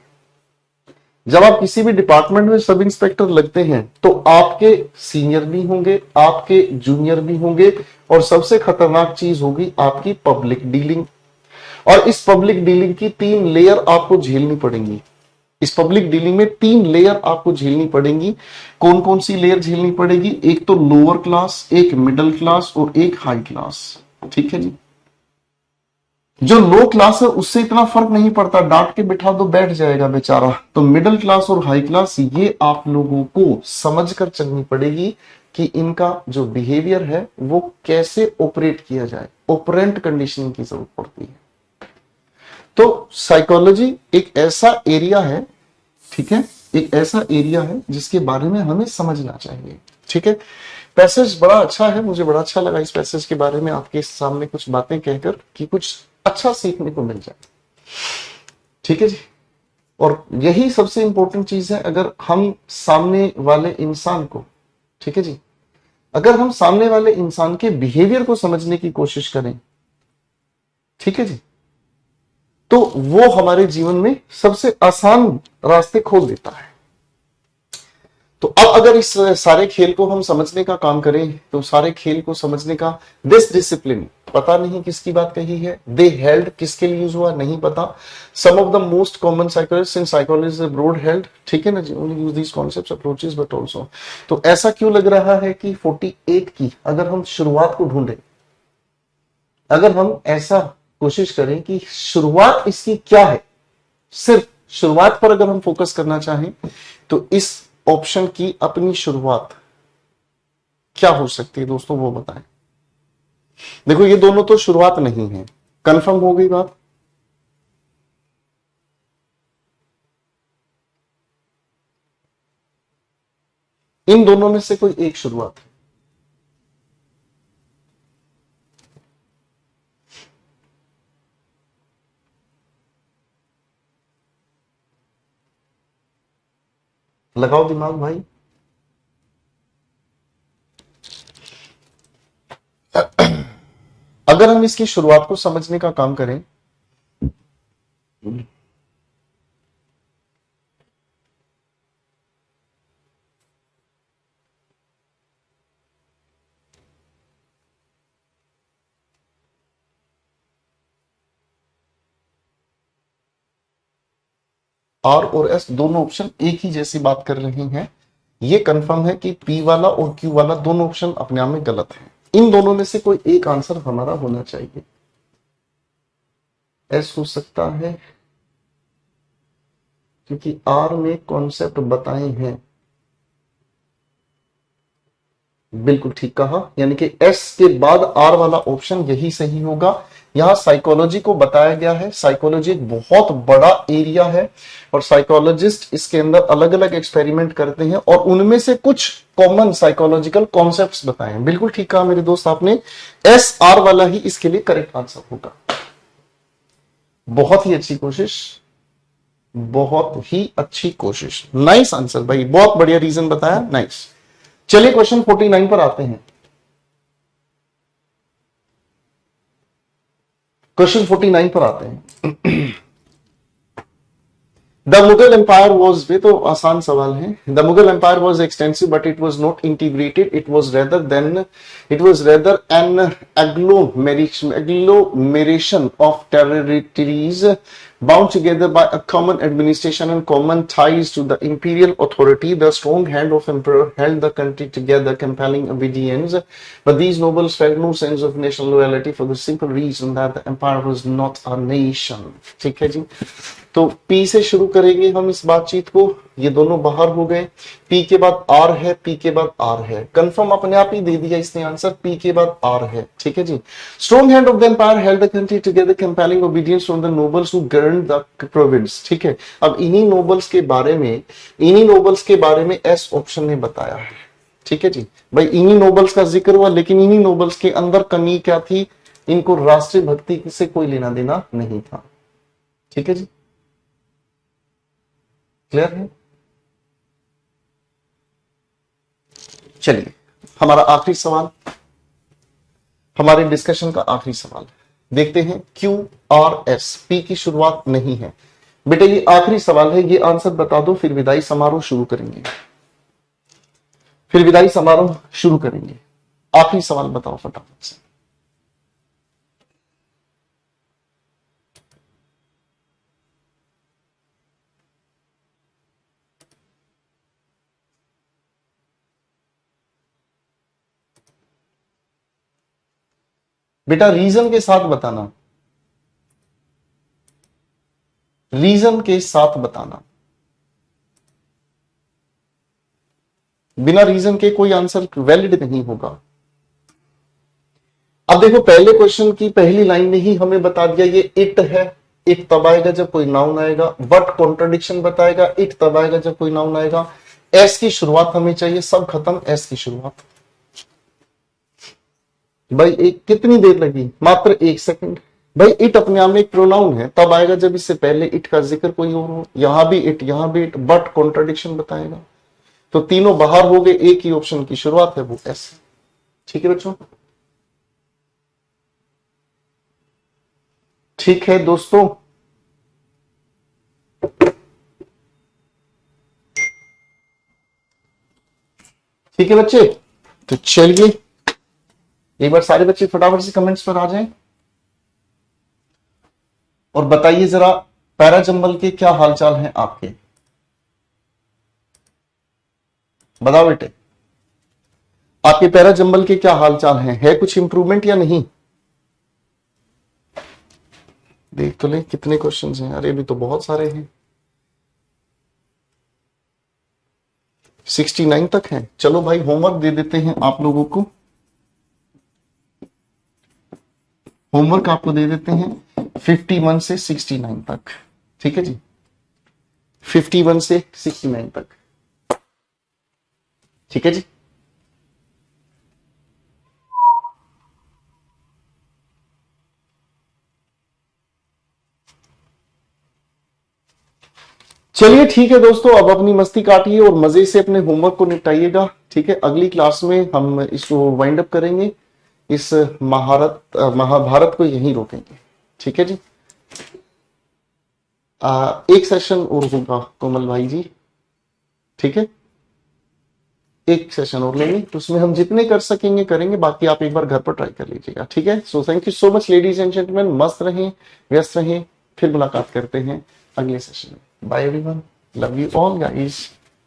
जब आप किसी भी डिपार्टमेंट में सब इंस्पेक्टर लगते हैं तो आपके सीनियर भी होंगे, आपके जूनियर भी होंगे, और सबसे खतरनाक चीज होगी आपकी पब्लिक डीलिंग। और इस पब्लिक डीलिंग की 3 लेयर आपको झेलनी पड़ेंगी। इस पब्लिक डीलिंग में 3 लेयर आपको झेलनी पड़ेंगी। कौन कौन सी लेयर झेलनी पड़ेगी? एक तो लोअर क्लास, एक मिडिल क्लास और एक हाई क्लास, ठीक है जी। जो लो क्लास है उससे इतना फर्क नहीं पड़ता, डांट के बिठा दो बैठ जाएगा बेचारा। तो मिडिल क्लास और हाई क्लास, ये आप लोगों को समझकर चलनी पड़ेगी कि इनका जो बिहेवियर है वो कैसे ऑपरेट किया जाए। ऑपरेंट कंडीशनिंग की जरूरत पड़ती है। तो साइकोलॉजी एक ऐसा एरिया है, ठीक है, एक ऐसा एरिया है जिसके बारे में हमें समझना चाहिए, ठीक है। पैसेज बड़ा अच्छा है, मुझे बड़ा अच्छा लगा इस पैसेज के बारे में आपके सामने कुछ बातें कहकर कि कुछ अच्छा सीखने को मिल जाए, ठीक है जी। और यही सबसे इंपॉर्टेंट चीज है। अगर हम सामने वाले इंसान को, ठीक है जी, अगर हम सामने वाले इंसान के बिहेवियर को समझने की कोशिश करें, ठीक है जी, तो वो हमारे जीवन में सबसे आसान रास्ते खोल देता है। तो अब अगर इस सारे खेल को हम समझने का काम करें, तो सारे खेल को समझने का, दिस डिसिप्लिन, पता नहीं किसकी बात कही है, दे हेल्ड किसके लिए यूज हुआ नहीं पता, some of the most common psychologist in psychology broad held, ठीक है ना जी, only use these concepts approaches but also. तो ऐसा क्यों लग रहा है कि 48 की अगर हम शुरुआत को ढूंढें, अगर हम ऐसा कोशिश करें कि शुरुआत इसकी क्या है, सिर्फ शुरुआत पर अगर हम फोकस करना चाहें, तो इस ऑप्शन की अपनी शुरुआत क्या हो सकती है दोस्तों, वो बताएं। देखो ये दोनों तो शुरुआत नहीं है, कंफर्म हो गई बात। इन दोनों में से कोई एक शुरुआत है। लगाओ दिमाग भाई। अगर हम इसकी शुरुआत को समझने का काम करें, आर और एस दोनों ऑप्शन एक ही जैसी बात कर रहे हैं। ये कंफर्म है कि पी वाला और क्यू वाला दोनों ऑप्शन अपने आप में गलत है। इन दोनों में से कोई एक आंसर हमारा होना चाहिए। एस हो सकता है क्योंकि आर में कॉन्सेप्ट बताए हैं। बिल्कुल ठीक कहा, यानी कि एस के बाद आर वाला ऑप्शन यही सही होगा। यहां साइकोलॉजी को बताया गया है। साइकोलॉजी एक बहुत बड़ा एरिया है और साइकोलॉजिस्ट इसके अंदर अलग अलग एक्सपेरिमेंट करते हैं और उनमें से कुछ कॉमन साइकोलॉजिकल कॉन्सेप्ट्स बताए हैं। बिल्कुल ठीक कहा मेरे दोस्त आपने, एस आर वाला ही इसके लिए करेक्ट आंसर होगा। बहुत ही अच्छी कोशिश, बहुत ही अच्छी कोशिश, नाइस आंसर भाई, बहुत बढ़िया रीजन बताया, नाइस। चलिए क्वेश्चन 49 पर आते हैं। क्वेश्चन 49 पर आते हैं। द मुगल एम्पायर वॉज, वे तो आसान सवाल है। The Mughal empire was extensive but it was not integrated, it was rather an agglomeration of territories bound together by a common administration and common ties to the imperial authority. The strong hand of emperor held the country together, compelling obedience. But these nobles felt no sense of national loyalty for the simple reason that the empire was not a nation. ठीक है जी, तो P से शुरू करेंगे हम इस बातचीत को। ये दोनों बाहर हो गए। P के बाद R है, P के बाद R है। कंफर्म अपने आप ही दे दिया इसने आंसर, P के बाद R है। ठीक है जी। Strong hand of the empire held the country together, compelling obedience from the nobles who govern the province. ठीक है, अब इन्हीं नोबल्स के बारे में एस ऑप्शन ने बताया है। ठीक है जी भाई, इन्हीं नोबल्स का जिक्र हुआ, लेकिन इन्हीं नोबल्स के अंदर कमी क्या थी, इनको राष्ट्रीय भक्ति से कोई लेना देना नहीं था। ठीक है जी, क्लियर है। चलिए हमारा आखिरी सवाल, हमारे डिस्कशन का आखिरी सवाल देखते हैं। क्यू आर एस, पी की शुरुआत नहीं है बेटे, ये आखिरी सवाल है, ये आंसर बता दो, फिर विदाई समारोह शुरू करेंगे। आखिरी सवाल बताओ फटाफट से। बेटा रीजन के साथ बताना, रीजन के साथ बताना, बिना रीजन के कोई आंसर वैलिड नहीं होगा। अब देखो पहले क्वेश्चन की पहली लाइन ने ही हमें बता दिया ये इट है। इट तब आएगा जब कोई नाउन आएगा, बट कॉन्ट्रडिक्शन बताएगा, इट तब आएगा जब कोई नाउन आएगा। एस की शुरुआत हमें चाहिए, सब खत्म, एस की शुरुआत। भाई एक कितनी देर लगी, मात्र 1 सेकंड। भाई इट अपने आप में एक प्रोनाउन है, तब आएगा जब इससे पहले इट का जिक्र कोई और हो। यहां भी इट, यहां भी इट, बट कॉन्ट्रडिक्शन बताएगा। तो तीनों बाहर हो गए, एक ही ऑप्शन की शुरुआत है, वो एस। ठीक है बच्चों, ठीक है दोस्तों, ठीक है बच्चे, तो चलिए एक बार सारे बच्चे फटाफट से कमेंट्स पर आ जाएं और बताइए जरा पैराजंबल के क्या हालचाल हैं आपके। बताओ बेटे, आपके पैराजंबल के क्या हालचाल हैं, है कुछ इंप्रूवमेंट या नहीं? देख तो ले कितने क्वेश्चंस हैं, अरे भी तो बहुत सारे हैं, 69 तक हैं। चलो भाई होमवर्क दे देते हैं आप लोगों को, होमवर्क आपको दे देते हैं 51 से 69 तक, ठीक है जी, 51 से 69 तक, ठीक है जी। चलिए ठीक है दोस्तों, अब अपनी मस्ती काटिए और मजे से अपने होमवर्क को निपटाइएगा, ठीक है। अगली क्लास में हम इसको वाइंड अप करेंगे, इस महाभारत को यहीं रोकेंगे, ठीक है जी। एक सेशन और होगा कोमल भाई जी, ठीक है, एक सेशन और लेंगे, तो उसमें हम जितने कर सकेंगे करेंगे, बाकी आप एक बार घर पर ट्राई कर लीजिएगा, ठीक है। So thank you so much ladies and gentleman, मस्त रहें, व्यस्त रहें, फिर मुलाकात करते हैं अगले सेशन में। Bye everyone, love you all guys.